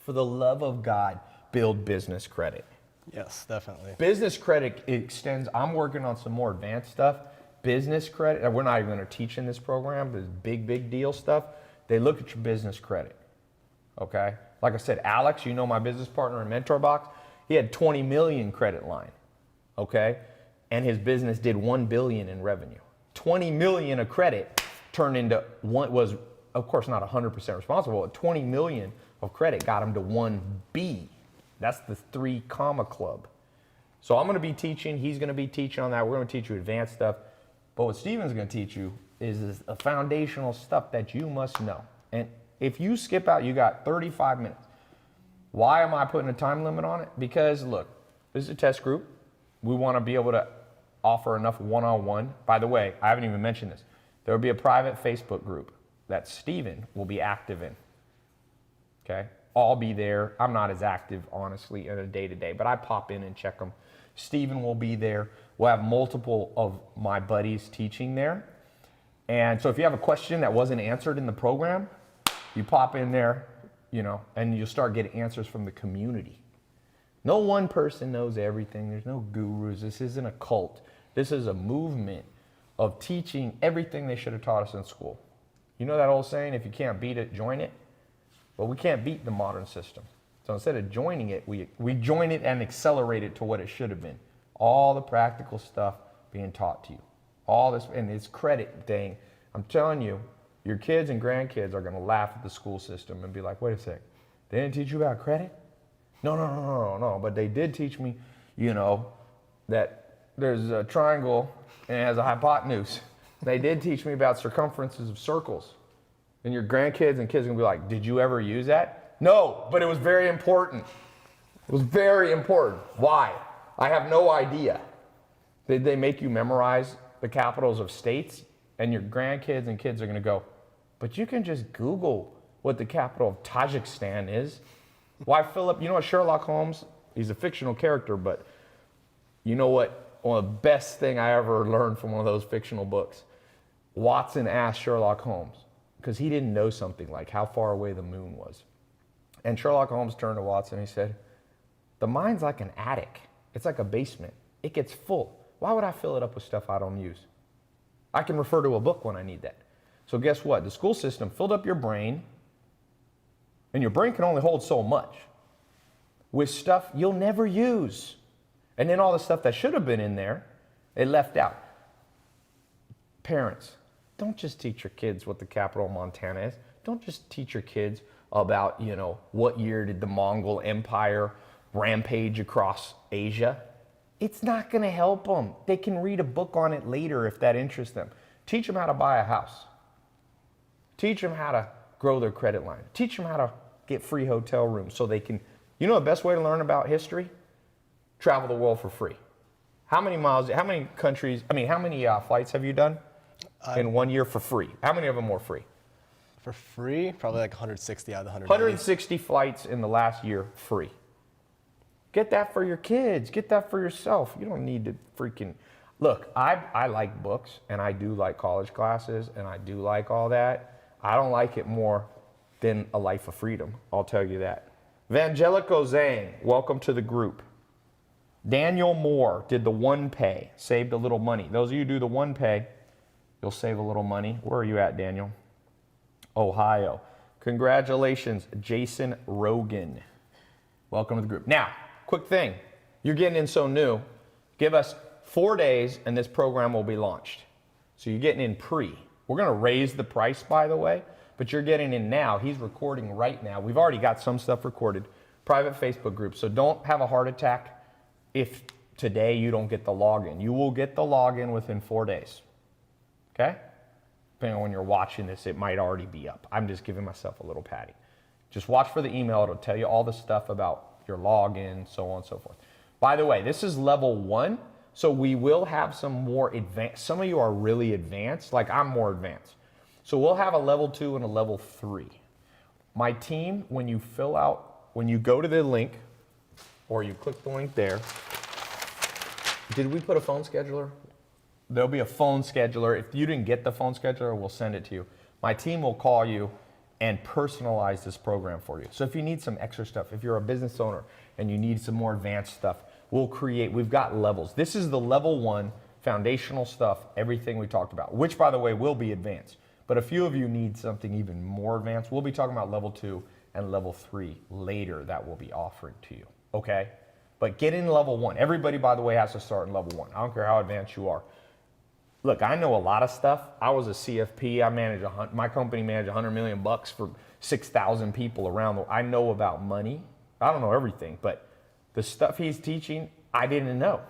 for the love of God, build business credit. Yes, definitely. Business credit extends, I'm working on some more advanced stuff. Business credit, and we're not even going to teach in this program, this big deal stuff. They look at your business credit, okay? Like I said, Alex, you know my business partner in MentorBox, he had 20 million credit line, okay? And his business did 1 billion in revenue. 20 million of credit turned into one, was of course not 100% responsible, but 20 million of credit got him to 1B. That's the 3 comma club. So I'm going to be teaching, he's going to be teaching on that. We're going to teach you advanced stuff. But what Steven's going to teach you is a foundational stuff that you must know. And if you skip out, you got 35 minutes. Why am I putting a time limit on it? Because look, this is a test group. We want to be able to offer enough one-on-one. By the way, I haven't even mentioned this. There will be a private Facebook group that Steven will be active in. Okay? I'll be there. I'm not as active, honestly, in a day-to-day, but I pop in and check them. Steven will be there. We'll have multiple of my buddies teaching there. And so if you have a question that wasn't answered in the program, you pop in there, and you'll start getting answers from the community. No one person knows everything. There's no gurus. This isn't a cult. This is a movement of teaching everything they should have taught us in school. You know that old saying, if you can't beat it, join it? Well, we can't beat the modern system. So instead of joining it, we join it and accelerate it to what it should have been. All the practical stuff being taught to you. All this, and this credit thing, I'm telling you, your kids and grandkids are going to laugh at the school system and be like, wait a sec, they didn't teach you about credit? No, but they did teach me, that there's a triangle and it has a hypotenuse. They did teach me about circumferences of circles. And your grandkids and kids are going to be like, did you ever use that? No, but it was very important. It was very important. Why? I have no idea. Did they make you memorize the capitals of states? And your grandkids and kids are going to go, but you can just Google what the capital of Tajikistan is. Why, Philip? You know what, Sherlock Holmes, he's a fictional character, but you know what? One of the best thing I ever learned from one of those fictional books, Watson asked Sherlock Holmes, because he didn't know something like how far away the moon was. And Sherlock Holmes turned to Watson and he said, the mind's like an attic. It's like a basement. It gets full. Why would I fill it up with stuff I don't use? I can refer to a book when I need that. So guess what? The school system filled up your brain, and your brain can only hold so much, with stuff you'll never use. And then all the stuff that should have been in there, it left out. Parents, don't just teach your kids what the capital of Montana is. Don't just teach your kids about, what year did the Mongol Empire rampage across Asia. It's not going to help them. They can read a book on it later if that interests them. Teach them how to buy a house. Teach them how to grow their credit line. Teach them how to get free hotel rooms so they can, the best way to learn about history? Travel the world for free. How many flights have you done in 1 year for free? How many of them were free? For free? Probably like 160 out of the 160 flights in the last year free. Get that for your kids. Get that for yourself. You don't need to freaking... Look, I like books, and I do like college classes, and I do like all that. I don't like it more than a life of freedom. I'll tell you that. Vangelico Zhang, welcome to the group. Daniel Moore did the one pay, saved a little money. Those of you who do the one pay, You'll save a little money. Where are you at, Daniel? Ohio. Congratulations, Jason Rogan. Welcome to the group. Now, quick thing. You're getting in so new. Give us 4 days and this program will be launched. So you're getting in pre. We're going to raise the price, by the way, but you're getting in now. He's recording right now. We've already got some stuff recorded. Private Facebook group. So don't have a heart attack if today you don't get the login. You will get the login within 4 days. Okay? Depending on when you're watching this, it might already be up. I'm just giving myself a little patty. Just watch for the email. It'll tell you all the stuff about your login, so on and so forth. By the way, this is level 1, so we will have some more advanced. Some of you are really advanced, like I'm more advanced. So we'll have a level 2 and a level 3. My team, when you go to the link, or you click the link there, did we put a phone scheduler? There'll be a phone scheduler. If you didn't get the phone scheduler, we'll send it to you. My team will call you and personalize this program for you. So if you need some extra stuff, if you're a business owner and you need some more advanced stuff, we've got levels. This is the level 1 foundational stuff, everything we talked about, which by the way will be advanced. But a few of you need something even more advanced. We'll be talking about level 2 and level 3 later that we'll be offering to you, okay? But get in level 1. Everybody, by the way, has to start in level 1. I don't care how advanced you are. Look, I know a lot of stuff. I was a CFP. My company managed $100 million for 6,000 people around the world. I know about money. I don't know everything, but the stuff he's teaching, I didn't know.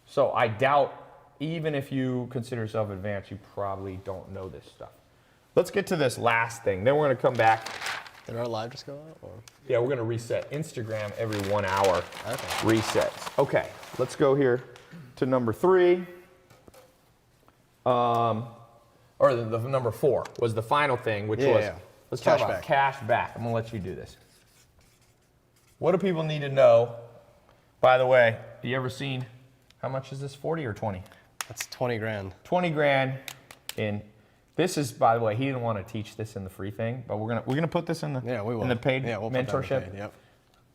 So I doubt, even if you consider yourself advanced, you probably don't know this stuff. Let's get to this last thing. Then we're going to come back. Did our live just go out? Or? Yeah, we're going to reset. Instagram every 1 hour Okay. resets. Okay, let's go here to number 3. Or the number 4 was the final thing, which was, let's talk about cash back. I'm gonna let you do this. What do people need to know? By the way, have you ever seen, how much is this, 40 or 20? That's 20 grand. 20 grand in, this is, by the way, he didn't want to teach this in the free thing, but we're gonna put this in the, in the paid we'll put that in the mentorship. paid, yep.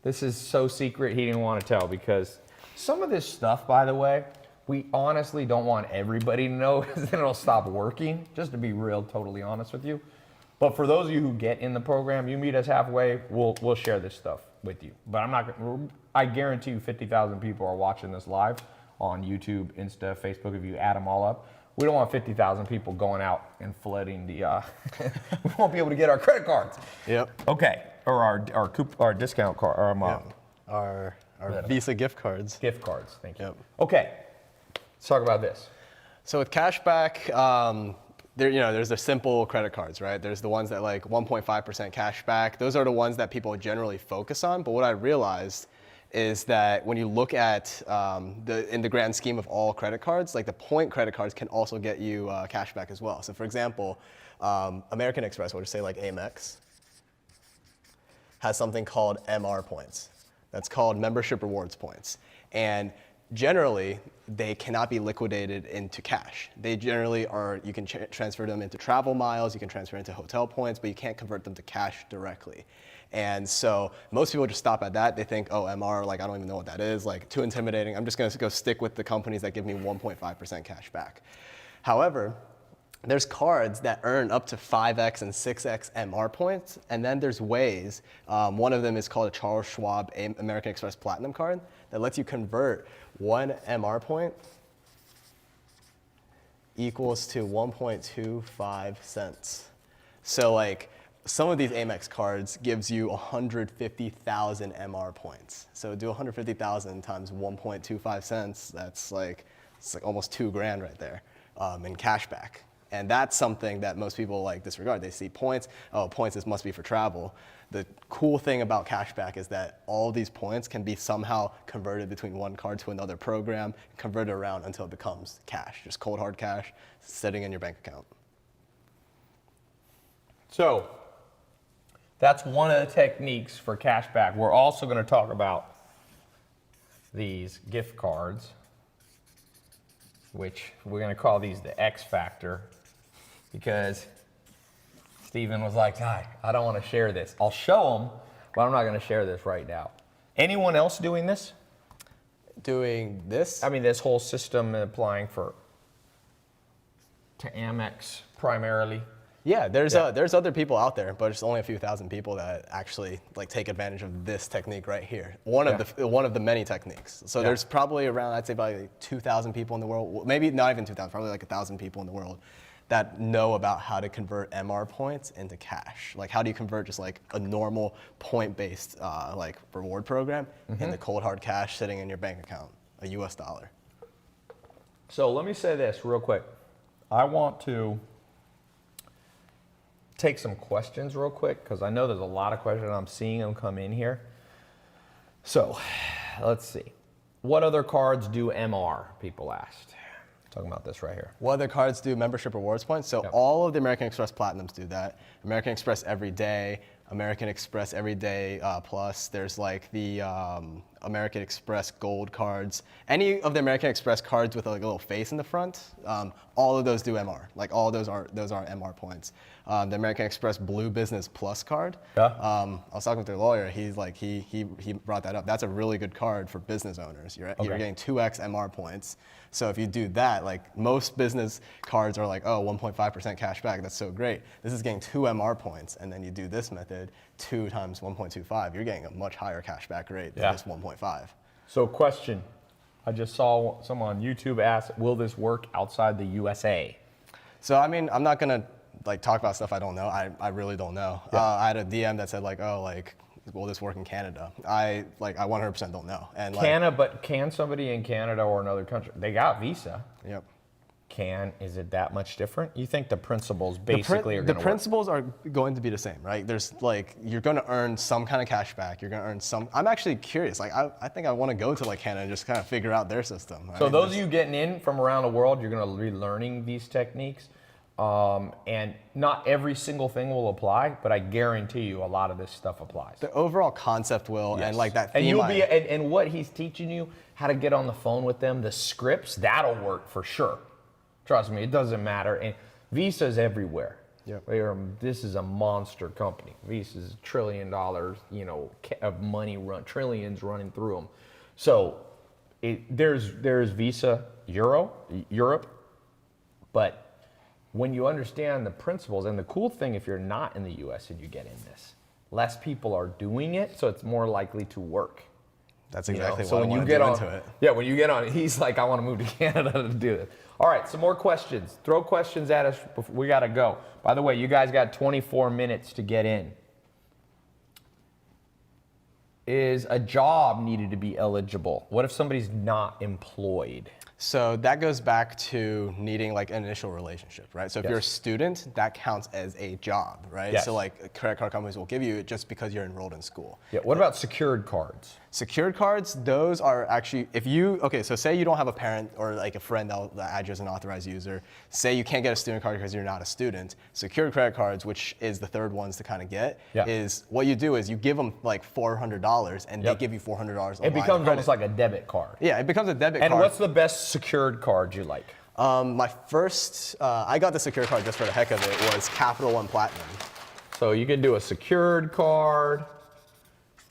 This is so secret, he didn't want to tell, because some of this stuff, by the way, we honestly don't want everybody to know because then it'll stop working, just to be real, totally honest with you. But for those of you who get in the program, you meet us halfway, we'll share this stuff with you. But I guarantee you 50,000 people are watching this live on YouTube, Insta, Facebook, if you add them all up. We don't want 50,000 people going out and flooding the, we won't be able to get our credit cards. Yep. Okay, or our discount card, Our Visa gift cards. Gift cards, thank you. Yep. Okay, let's talk about this. So with cashback, there's the simple credit cards, right? There's the ones that like 1.5% cash back. Those are the ones that people generally focus on. But what I realized is that when you look at in the grand scheme of all credit cards, like the point credit cards can also get you cash back as well. So for example, American Express, or just say like Amex, has something called MR points. That's called membership rewards points. And generally, they cannot be liquidated into cash. They generally are, you can transfer them into travel miles, you can transfer into hotel points, but you can't convert them to cash directly. And so most people just stop at that. They think, oh, MR, like I don't even know what that is, like too intimidating. I'm just gonna go stick with the companies that give me 1.5% cash back. However, there's cards that earn up to 5x and 6x MR points, and then there's ways. One of them is called a Charles Schwab American Express Platinum card that lets you convert 1 MR point equals to 1.25 cents. So like some of these Amex cards gives you 150,000 MR points. So do 150,000 times 1.25 cents, it's like almost 2 grand right there in cash back. And that's something that most people like disregard. They see points, oh, points, this must be for travel. The cool thing about cashback is that all these points can be somehow converted between one card to another program, converted around until it becomes cash, just cold hard cash sitting in your bank account. So that's one of the techniques for cashback. We're also going to talk about these gift cards, which we're going to call these the X Factor, because Stephen was like, I don't want to share this. I'll show them, but I'm not going to share this right now. Anyone else doing this? Doing this? I mean, this whole system applying for to Amex primarily? Yeah, there's other people out there, but it's only a few thousand people that actually like take advantage of this technique right here. One of the many techniques. So there's probably around, I'd say probably like 2,000 people in the world, maybe not even 2,000, probably like 1,000 people in the world that know about how to convert MR points into cash. Like how do you convert just like a normal point-based like reward program into cold hard cash sitting in your bank account, a US dollar. So let me say this real quick. I want to take some questions real quick because I know there's a lot of questions. I'm seeing them come in here. So let's see. What other cards do MR? People asked. Talking about this right here. What other cards do membership rewards points? So all of the American Express Platinums do that. American Express Everyday, American Express Everyday Plus. There's like the American Express Gold cards. Any of the American Express cards with like a little face in the front, all of those do MR. Like all of those are MR points. The American Express Blue Business Plus card. Yeah. I was talking with their lawyer. He's like he brought that up. That's a really good card for business owners. You're getting 2x MR points. So if you do that, like most business cards are like, oh, 1.5% cash back. That's so great. This is getting 2 MR points, and then you do this method, 2 times 1.25. You're getting a much higher cash back rate than just 1.5. So question. I just saw someone on YouTube ask, will this work outside the USA? So I mean, I'm not gonna like talk about stuff I don't know. I really don't know. I had a DM that said like, oh, like, will this work in Canada? I 100% don't know. And like, But can somebody in Canada or another country, they got Visa. Yep. Is it that much different? You think the principles basically are going to work? The principles are going to be the same, right? There's like, you're going to earn some kind of cash back. You're going to earn some. I'm actually curious. Like, I think I want to go to like Canada and just kind of figure out their system. Right? So those of you getting in from around the world, you're going to be learning these techniques. And not every single thing will apply, but I guarantee you a lot of this stuff applies. The overall concept will, and like that and theme you'll be, and what he's teaching you, how to get on the phone with them, the scripts, that'll work for sure. Trust me, it doesn't matter. And Visa's everywhere. Yep. This is a monster company. Visa's $1 trillion, of money trillions running through them. So there's Visa Europe, but when you understand the principles, and the cool thing, if you're not in the US and you get in this, less people are doing it, so it's more likely to work. That's exactly So what when I you want get to do on, into it. yeah, when you get on, he's like, I want to move to Canada to do this. All right, some more questions. Throw questions at us. We got to go. By the way, you guys got 24 minutes to get in. Is a job needed to be eligible? What if somebody's not employed? So that goes back to needing like an initial relationship, right? So if you're a student, that counts as a job, right? Yes. So like credit card companies will give you it just because you're enrolled in school. Yeah. What about secured cards? Secured cards, those are actually, so say you don't have a parent or like a friend that adds you as an authorized user. Say you can't get a student card because you're not a student. Secured credit cards, which is the third ones to kind of get, is what you do is you give them like $400 and they give you $400. It becomes almost like a debit card. Yeah, it becomes a debit And card. what's the best secured card you like? My first, I got the secured card just for the heck of it, was Capital One Platinum. So you can do a secured card,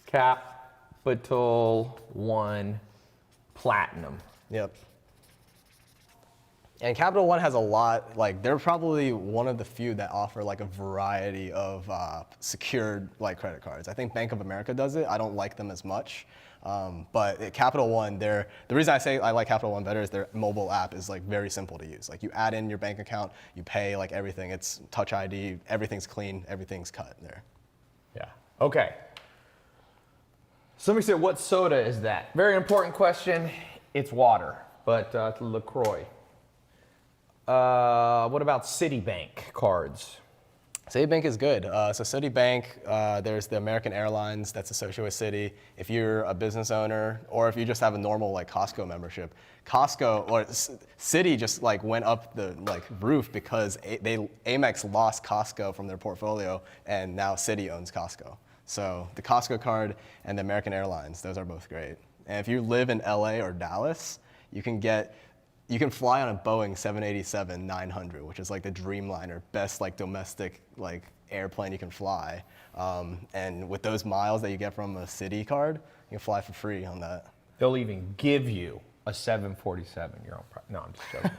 Capital One Platinum. Yep. And Capital One has a lot, like they're probably one of the few that offer like a variety of secured like credit cards. I think Bank of America does it. I don't like them as much. But at Capital One, the reason I say I like Capital One better is their mobile app is like very simple to use. Like you add in your bank account, you pay like everything. It's Touch ID, everything's clean, everything's cut there. Yeah. Okay. Somebody said, what soda is that? Very important question. It's water, but LaCroix. What about Citibank cards? Citibank is good. So Citibank, there's the American Airlines that's associated with Citi. If you're a business owner, or if you just have a normal like Costco membership, Citi just like went up the like roof because Amex lost Costco from their portfolio, and now Citi owns Costco. So the Costco card and the American Airlines, those are both great. And if you live in LA or Dallas, you can fly on a Boeing 787-900, which is like the Dreamliner, best like domestic like airplane you can fly. And with those miles that you get from a Citi card, you can fly for free on that. They'll even give you a 747. No, I'm just joking.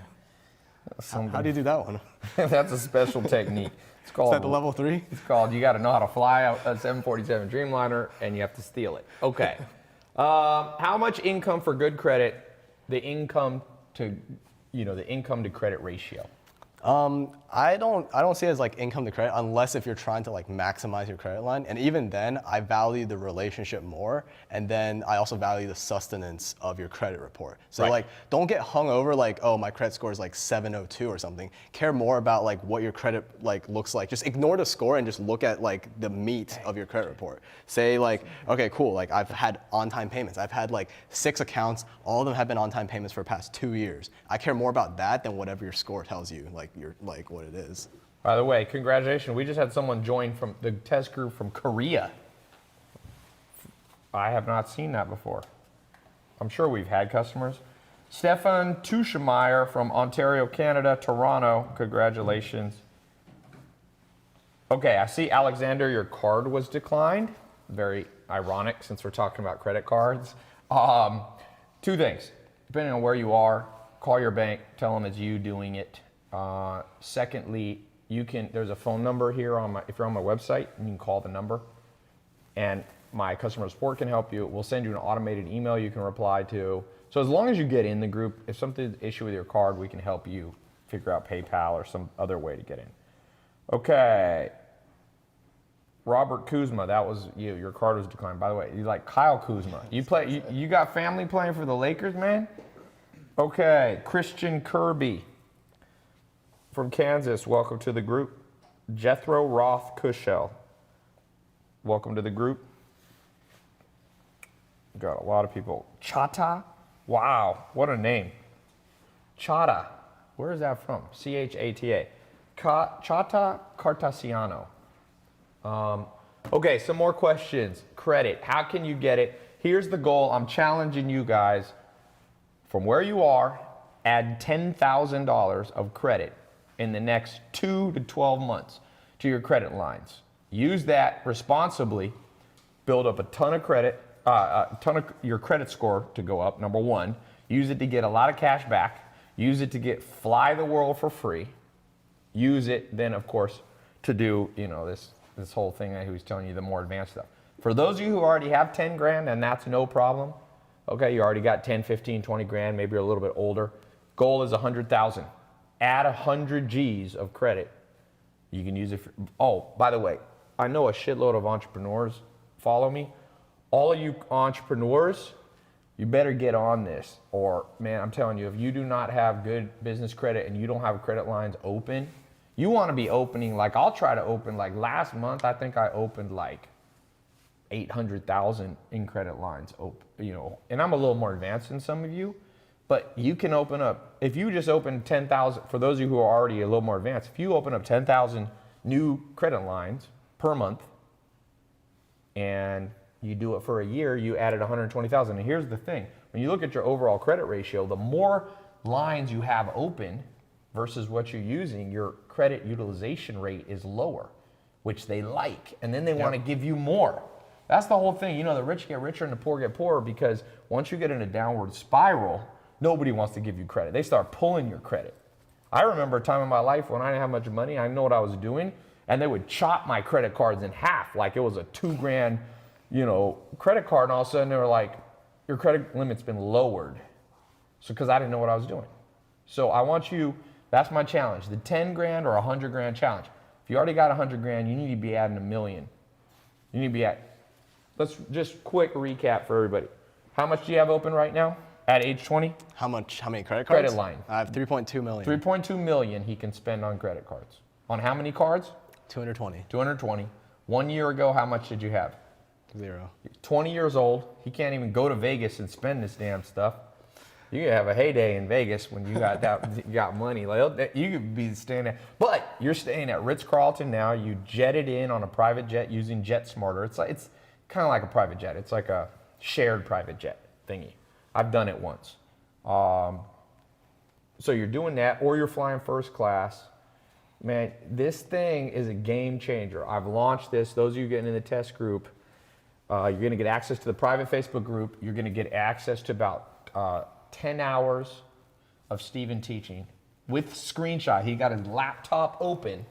How do you do that one? That's a special technique. It's Is called that the level 3? It's called you got to know how to fly a 747 Dreamliner, and you have to steal it. Okay. How much income for good credit? The income to credit ratio. I don't see it as like income to credit unless if you're trying to like maximize your credit line. And even then, I value the relationship more. And then I also value the sustenance of your credit report. So Right. like, don't get hung over like, oh, my credit score is like 702 or something. Care more about like what your credit like looks like. Just ignore the score and just look at like the meat of your credit report. Say like, okay, cool. Like I've had on-time payments. I've had like 6 accounts. All of them have been on-time payments for the past 2 years. I care more about that than whatever your score tells you. Like you're like what it is. By the way, congratulations. We just had someone join from the test group from Korea. I have not seen that before. I'm sure we've had customers. Stefan Tuschemeyer from Ontario, Canada, Toronto. Congratulations. Okay, I see, Alexander, your card was declined. Very ironic since we're talking about credit cards. 2 things. Depending on where you are, call your bank, tell them it's you doing it. Secondly, there's a phone number here if you're on my website, you can call the number and my customer support can help you. We'll send you an automated email you can reply to. So as long as you get in the group, if something's an issue with your card, we can help you figure out PayPal or some other way to get in. Okay. Robert Kuzma, that was you. Your card was declined. By the way, you like Kyle Kuzma. You got family playing for the Lakers, man? Okay. Christian Kirby from Kansas, welcome to the group. Jethro Roth Cushel, welcome to the group. Got a lot of people. Chata, wow, what a name. Chata, where is that from? C-H-A-T-A. Chata Cartasiano. Okay, some more questions. Credit, how can you get it? Here's the goal. I'm challenging you guys. From where you are, add $10,000 of credit in the next 2 to 12 months to your credit lines. Use that responsibly. Build up a ton of credit, your credit score to go up, number 1. Use it to get a lot of cash back. Use it to fly the world for free. Use it then, of course, to do this whole thing that he was telling you, the more advanced stuff. For those of you who already have 10 grand, and that's no problem, okay, you already got 10, 15, 20 grand, maybe you're a little bit older. Goal is 100,000. Add 100 G's of credit. You can use it for, oh, by the way, I know a shitload of entrepreneurs follow me. All of you entrepreneurs, you better get on this. Or, man, I'm telling you, if you do not have good business credit and you don't have credit lines open, you want to be opening, like I'll try to open, like last month, I think I opened like 800,000 in credit lines, and I'm a little more advanced than some of you. But you can open up, if you just open 10,000, for those of you who are already a little more advanced, if you open up 10,000 new credit lines per month and you do it for a year, you added 120,000. And here's the thing, when you look at your overall credit ratio, the more lines you have open versus what you're using, your credit utilization rate is lower, which they like. And then they want to give you more. That's the whole thing. The rich get richer and the poor get poorer because once you get in a downward spiral, nobody wants to give you credit. They start pulling your credit. I remember a time in my life when I didn't have much money, I know what I was doing, and they would chop my credit cards in half like it was a $2,000, credit card, and all of a sudden they were like, your credit limit's been lowered. So, because I didn't know what I was doing. So I want you, that's my challenge, the 10 grand or 100 grand challenge. If you already got 100 grand, you need to be adding $1 million. You need to be let's just quick recap for everybody. How much do you have open right now? At age 20? How many credit cards? Credit line. I have 3.2 million. 3.2 million he can spend on credit cards. On how many cards? 220. 220. 1 year ago, how much did you have? 0. 20 years old. He can't even go to Vegas and spend this damn stuff. You could have a heyday in Vegas when you got you got money. Like, you could be staying at, but you're staying at Ritz-Carlton now. You jetted in on a private jet using JetSmarter. It's kind of like a private jet. It's like a shared private jet thingy. I've done it once. So you're doing that, or you're flying first class. Man, this thing is a game changer. I've launched this. Those of you getting in the test group, you're going to get access to the private Facebook group. You're going to get access to about 10 hours of Stephen teaching. with screenshot. He got his laptop open,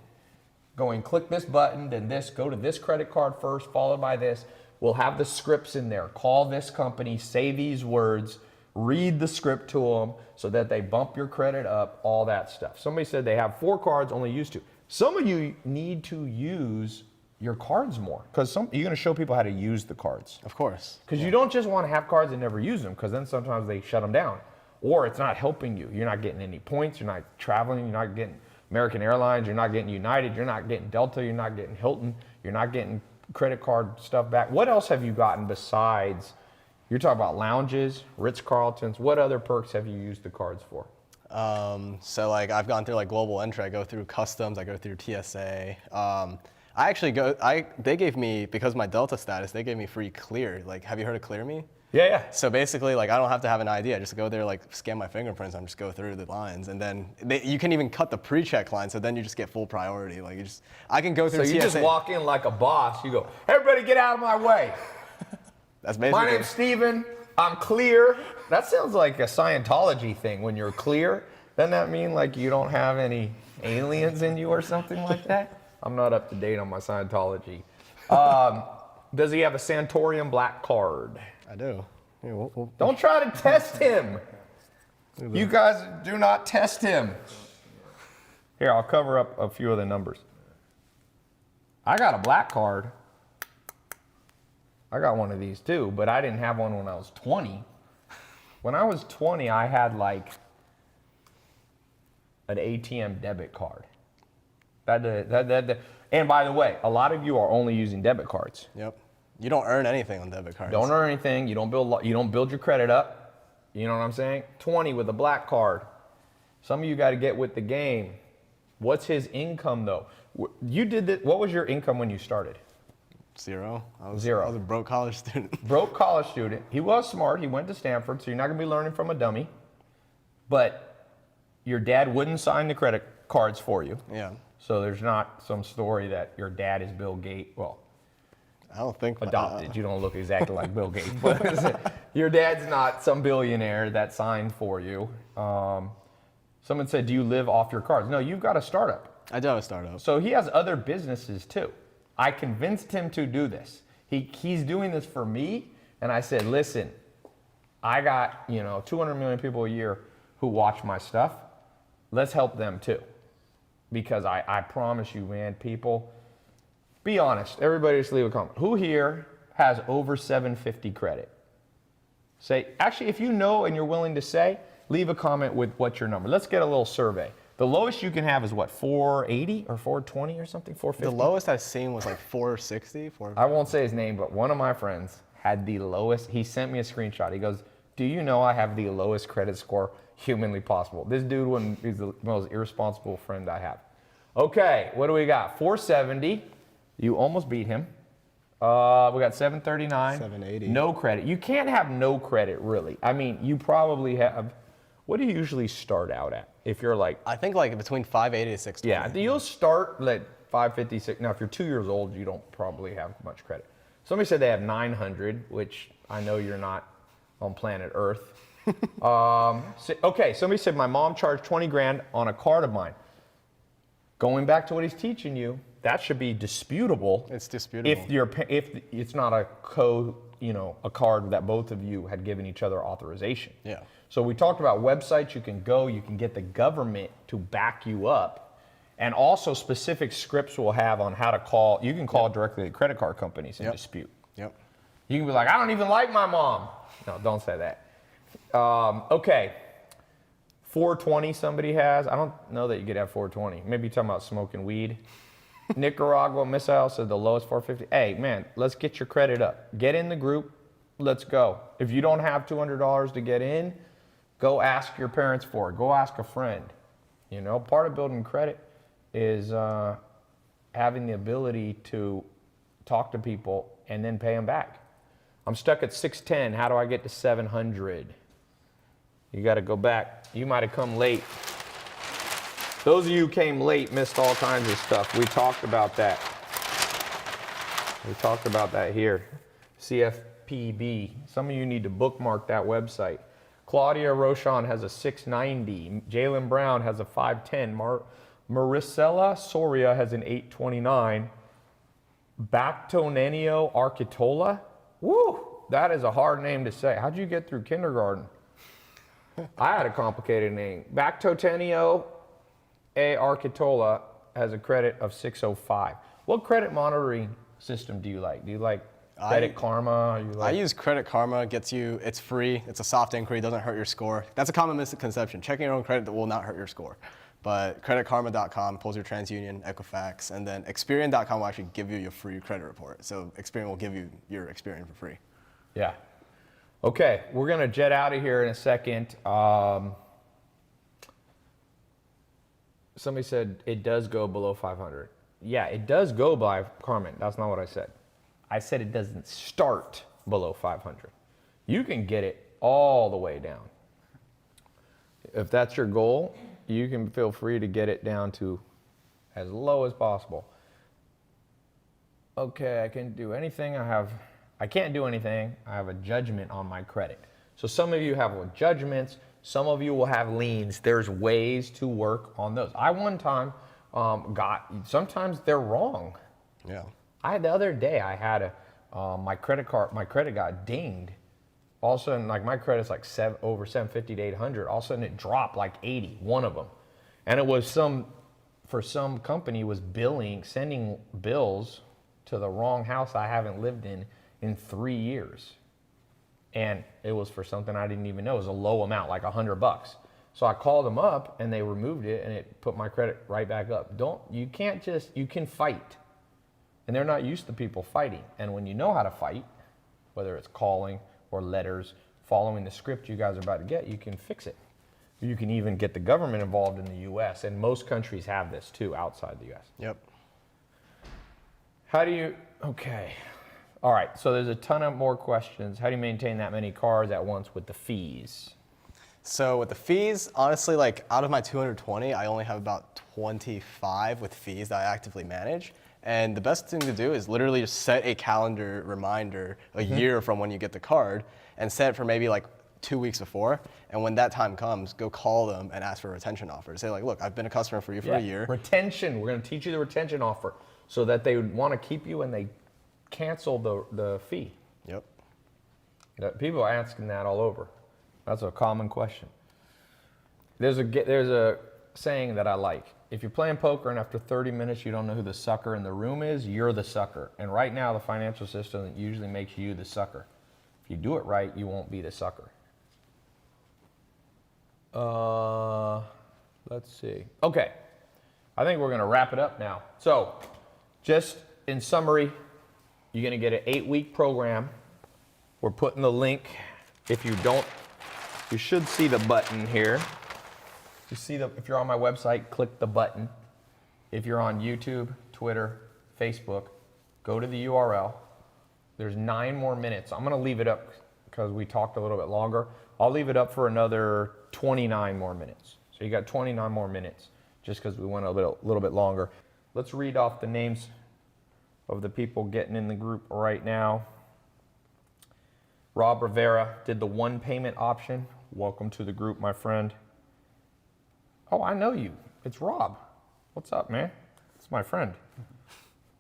going click this button, then this, go to this credit card first, followed by this. We'll have the scripts in there. Call this company, say these words, read the script to them so that they bump your credit up, all that stuff. Somebody said they have 4 cards, only used 2. Some of you need to use your cards more because you're going to show people how to use the cards. Of course. Because you don't just want to have cards and never use them, because then sometimes they shut them down. Or it's not helping you. You're not getting any points. You're not traveling. You're not getting American Airlines. You're not getting United. You're not getting Delta. You're not getting Hilton. You're not getting credit card stuff back. What else have you gotten besides, you're talking about lounges, Ritz-Carltons. What other perks have you used the cards for? So like I've gone through like global entry, I go through customs, I go through TSA. They gave me, because of my Delta status, they gave me free Clear. Like, have you heard of Clear Me? Yeah. So basically, like, I don't have to have an ID. I just go there, like, scan my fingerprints, and just go through the lines, and then you can even cut the pre-check line. So then you just get full priority. Like, I can go through. So you TSA. just walk in like a boss. You go, everybody get out of my way. That's basically. My name's Steven. I'm clear. That sounds like a Scientology thing. When you're clear, doesn't that mean like you don't have any aliens in you or something like that? I'm not up to date on my Scientology. Does he have a Santorium black card? I do. Here, Don't try to test him. You guys do not test him. Here, I'll cover up a few of the numbers. I got a black card. I got one of these too, but I didn't have one when I was 20. When I was 20, I had like an ATM debit card. And by the way, a lot of you are only using debit cards. Yep. You don't earn anything on debit cards. Don't earn anything. You don't build your credit up. You know what I'm saying? 20 with a black card. Some of you got to get with the game. What's his income though? You did that. What was your income when you started? 0. I was a broke college student. Broke college student. He was smart. He went to Stanford, so you're not going to be learning from a dummy. But your dad wouldn't sign the credit cards for you. Yeah. So there's not some story that your dad is Bill Gates. Well, I don't think adopted. You don't look exactly like Bill Gates, but your dad's not some billionaire that signed for you. Someone said, do you live off your cards? No, you've got a startup. I do have a startup. So he has other businesses too. I convinced him to do this. He's doing this for me, and I said, listen, I got 200 million people a year who watch my stuff. Let's help them too. Because I promise you, man, people, be honest. Everybody just leave a comment. Who here has over 750 credit? Actually, if you know and you're willing to say, leave a comment with what's your number. Let's get a little survey. The lowest you can have is what, 480 or 420 or something, 450? The lowest I've seen was like 460. I won't say his name, but one of my friends had the lowest. He sent me a screenshot. He goes, do you know I have the lowest credit score humanly possible? This dude is the most irresponsible friend I have. Okay, what do we got? 470. You almost beat him. We got 739. 780. No credit. You can't have no credit, really. I mean, you probably have. What do you usually start out at? If you're like, I think like between 580 to 620. yeah, you'll start at 556. Now, if you're 2 years old, you don't probably have much credit. Somebody said they have 900, which I know you're not on planet Earth. Okay, somebody said my mom charged 20 grand on a card of mine. Going back to what he's teaching you, that should be disputable. It's disputable. If it's not a card that both of you had given each other authorization. Yeah. So we talked about websites you can get the government to back you up, and also specific scripts will have on how to call. You can call directly to credit card companies and dispute. Yep. You can be like, I don't even like my mom. No, don't say that. Okay. 420 somebody has. I don't know that you could have 420. Maybe you're talking about smoking weed. Nicaragua Missile said the lowest 450. Hey, man, let's get your credit up. Get in the group. Let's go. If you don't have $200 to get in, go ask your parents for it. Go ask a friend. Part of building credit is having the ability to talk to people and then pay them back. I'm stuck at 610. How do I get to 700? You got to go back. You might have come late. Those of you who came late missed all kinds of stuff. We talked about that. We talked about that here. CFPB. Some of you need to bookmark that website. Claudia Rochon has a 690. Jalen Brown has a 510. Maricela Soria has an 829. Bactonenio Architola. Woo! That is a hard name to say. How'd you get through kindergarten? I had a complicated name. Bactonenio A. Architola has a credit of 605. What credit monitoring system do you like? Do you like Credit Karma? I use Credit Karma. It's free. It's a soft inquiry. Doesn't hurt your score. That's a common misconception. Checking your own credit will not hurt your score. But creditkarma.com pulls your TransUnion, Equifax, and then Experian.com will actually give you your free credit report. So Experian will give you your Experian for free. Yeah. Okay, we're going to jet out of here in a second. Somebody said it does go below 500. Yeah, it does go by Carmen. That's not what I said. I said it doesn't start below 500. You can get it all the way down. If that's your goal, you can feel free to get it down to as low as possible. Okay, I can do anything. I can't do anything. I have a judgment on my credit. So some of you have judgments. Some of you will have liens. There's ways to work on those. I one time sometimes they're wrong. Yeah. The other day I had my credit got dinged. All of a sudden, like my credit's like over 750 to 800. All of a sudden it dropped like 80, one of them. And it was for some company was sending bills to the wrong house I haven't lived in 3 years. And it was for something I didn't even know. It was a low amount, like $100. So I called them up and they removed it and it put my credit right back up. You can fight. And they're not used to people fighting. And when you know how to fight, whether it's calling or letters, following the script you guys are about to get, you can fix it. You can even get the government involved in the US, and most countries have this too outside the US. Yep. Okay. All right, so there's a ton of more questions. How do you maintain that many cars at once with the fees? So with the fees, honestly, like out of my 220, I only have about 25 with fees that I actively manage. And the best thing to do is literally just set a calendar reminder a year from when you get the card and set it for maybe like 2 weeks before. And when that time comes, go call them and ask for a retention offer. Say like, look, I've been a customer for you for a year. Retention, we're gonna teach you the retention offer so that they would wanna keep you and they cancel the fee. Yep. People are asking that all over. That's a common question. There's a saying that I like. If you're playing poker and after 30 minutes you don't know who the sucker in the room is, you're the sucker. And right now the financial system usually makes you the sucker. If you do it right, you won't be the sucker. Let's see. Okay, I think we're gonna wrap it up now. So, just in summary, you're gonna get an 8-week program. We're putting the link. If you don't, you should see the button here. If you're on my website, click the button. If you're on YouTube, Twitter, Facebook, go to the URL. There's 9 more minutes. I'm gonna leave it up because we talked a little bit longer. I'll leave it up for another 29 more minutes. So you got 29 more minutes just because we went a little bit longer. Let's read off the names of the people getting in the group right now. Rob Rivera did the 1 payment option. Welcome to the group, my friend. Oh, I know you. It's Rob. What's up, man? It's my friend.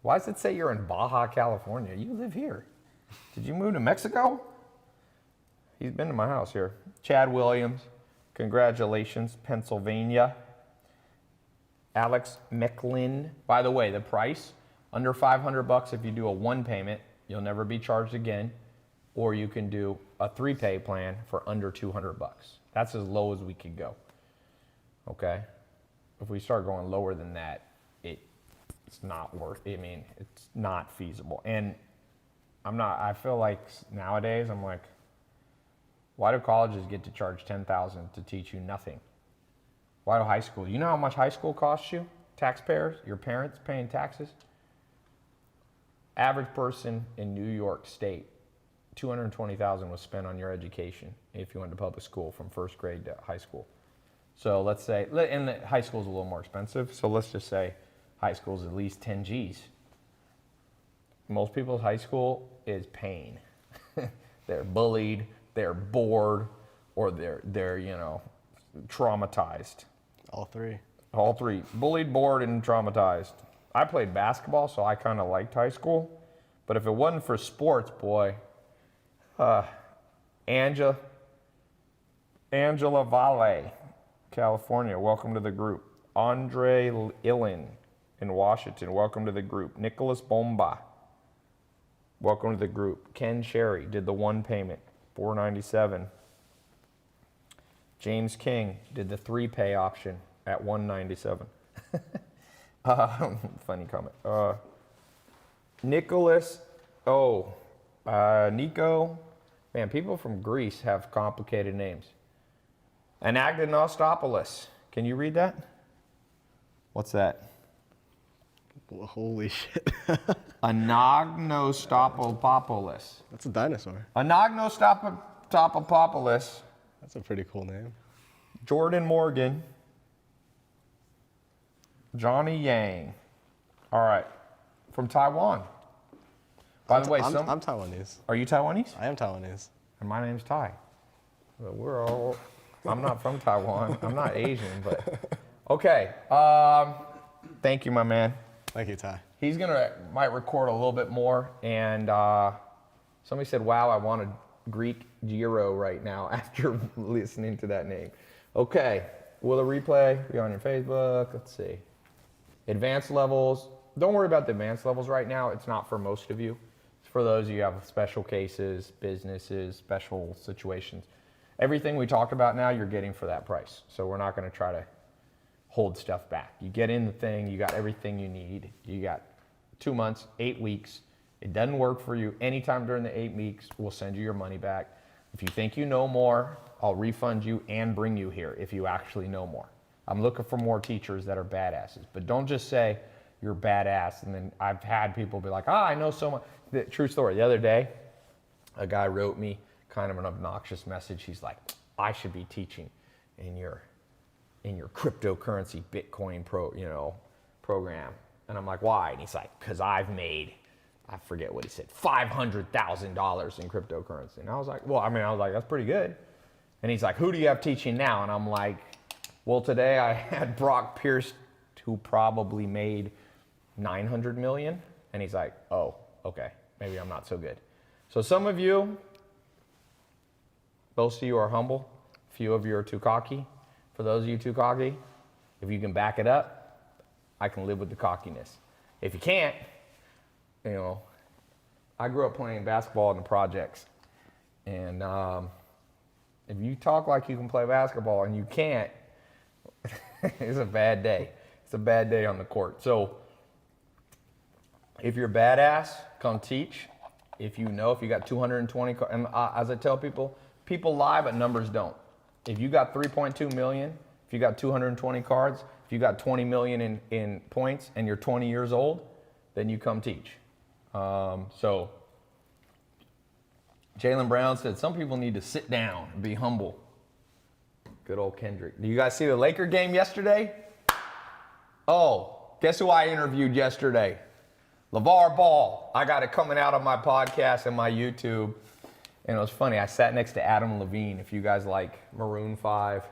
Why does it say you're in Baja, California? You live here. Did you move to Mexico? He's been to my house here. Chad Williams, congratulations, Pennsylvania. Alex Mecklin. By the way, the price, under $500 if you do a 1 payment, you'll never be charged again. Or you can do a 3-pay plan for under $200. That's as low as we could go. Okay? If we start going lower than that, it's not worth it. I mean, it's not feasible. And I feel like nowadays, I'm like, why do colleges get to charge $10,000 to teach you nothing? Why do high school? You know how much high school costs you? Taxpayers, your parents paying taxes? Average person in New York State, $220,000 was spent on your education if you went to public school from 1st grade to high school. So let's say, and high school is a little more expensive, so let's just say high school is at least 10 G's. Most people's high school is pain. They're bullied, they're bored, or they're traumatized. All three. All three. Bullied, bored, and traumatized. I played basketball, so I kind of liked high school. But if it wasn't for sports, boy, Angela Valle, California, welcome to the group. Andre Ilin in Washington, welcome to the group. Nicholas Bomba, welcome to the group. Ken Sherry did the one payment, $497. James King did the 3-pay option at $197. Funny comment. Nicholas, Nico. Man, people from Greece have complicated names. Anagnosopoulos. Can you read that? What's that? Well, holy shit. Anagnosopoulos. That's a dinosaur. Anagnosopoulos. That's a pretty cool name. Jordan Morgan. Johnny Yang. All right. From Taiwan. By the way, I'm Taiwanese. are you Taiwanese? I am Taiwanese. And my name's Thai. Well, I'm not from Taiwan. I'm not Asian, but okay. Thank you, my man. Thank you, Ty. He's might record a little bit more. And somebody said, wow, I want a Greek gyro right now after listening to that name. Okay. Will the replay be on your Facebook? Let's see. Advanced levels. Don't worry about the advanced levels right now. It's not for most of you. It's for those of you who have special cases, businesses, special situations. Everything we talked about now, you're getting for that price. So we're not going to try to hold stuff back. You get in the thing, you got everything you need. You got 2 months, 8 weeks. It doesn't work for you anytime during the 8 weeks, we'll send you your money back. If you think you know more, I'll refund you and bring you here if you actually know more. I'm looking for more teachers that are badasses. But don't just say you're badass and then I've had people be like, I know so much. The true story, the other day, a guy wrote me kind of an obnoxious message. He's like, I should be teaching in your cryptocurrency Bitcoin program. And I'm like, why? And he's like, because I've made, I forget what he said, $500,000 in cryptocurrency. And I was like, that's pretty good. And he's like, who do you have teaching now? And I'm like, well, today I had Brock Pierce, who probably made 900 million. And he's like, oh, okay, maybe I'm not so good. So some of you, most of you are humble. A few of you are too cocky. For those of you too cocky, if you can back it up, I can live with the cockiness. If you can't, I grew up playing basketball in the projects. And if you talk like you can play basketball and you can't, it's a bad day. It's a bad day on the court. So if you're badass, come teach. If you got 220, and as I tell people lie, but numbers don't. If you got 3.2 million, if you got 220 cards, if you got 20 million in points and you're 20 years old, then you come teach. So Jaylen Brown said, some people need to sit down and be humble. Good old Kendrick. Do you guys see the Laker game yesterday? Oh, guess who I interviewed yesterday? LeVar Ball. I got it coming out on my podcast and my YouTube. And it was funny. I sat next to Adam Levine, if you guys like Maroon 5.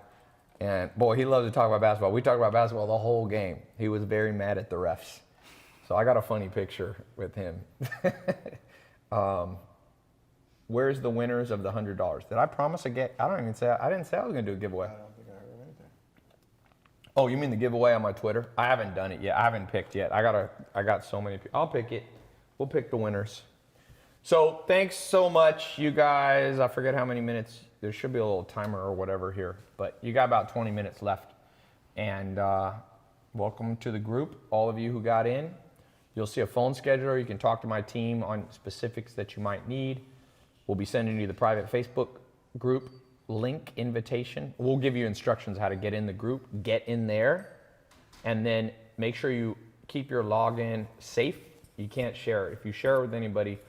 And boy, he loves to talk about basketball. We talked about basketball the whole game. He was very mad at the refs. So I got a funny picture with him. Where's the winners of the $100? Did I promise I didn't say I was going to do a giveaway. I don't think I heard anything. Oh, you mean the giveaway on my Twitter? I haven't done it yet. I haven't picked yet. I got so many people. I'll pick it. We'll pick the winners. So thanks so much, you guys. I forget how many minutes. There should be a little timer or whatever here, but you got about 20 minutes left. And welcome to the group, all of you who got in. You'll see a phone scheduler. You can talk to my team on specifics that you might need. We'll be sending you the private Facebook group link invitation. We'll give you instructions how to get in the group, get in there, and then make sure you keep your login safe. You can't share it. If you share it with anybody,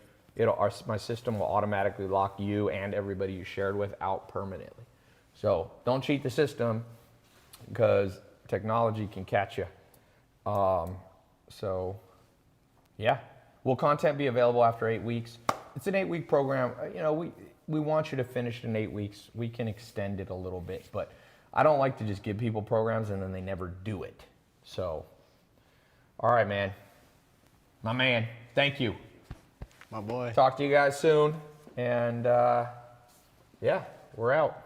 my system will automatically lock you and everybody you shared with out permanently. So don't cheat the system because technology can catch you. Yeah. Will content be available after 8 weeks? It's an 8-week program. we want you to finish it in 8 weeks. We can extend it a little bit, but I don't like to just give people programs and then they never do it. So, all right, man. My man, thank you. My boy. Talk to you guys soon. And yeah, we're out.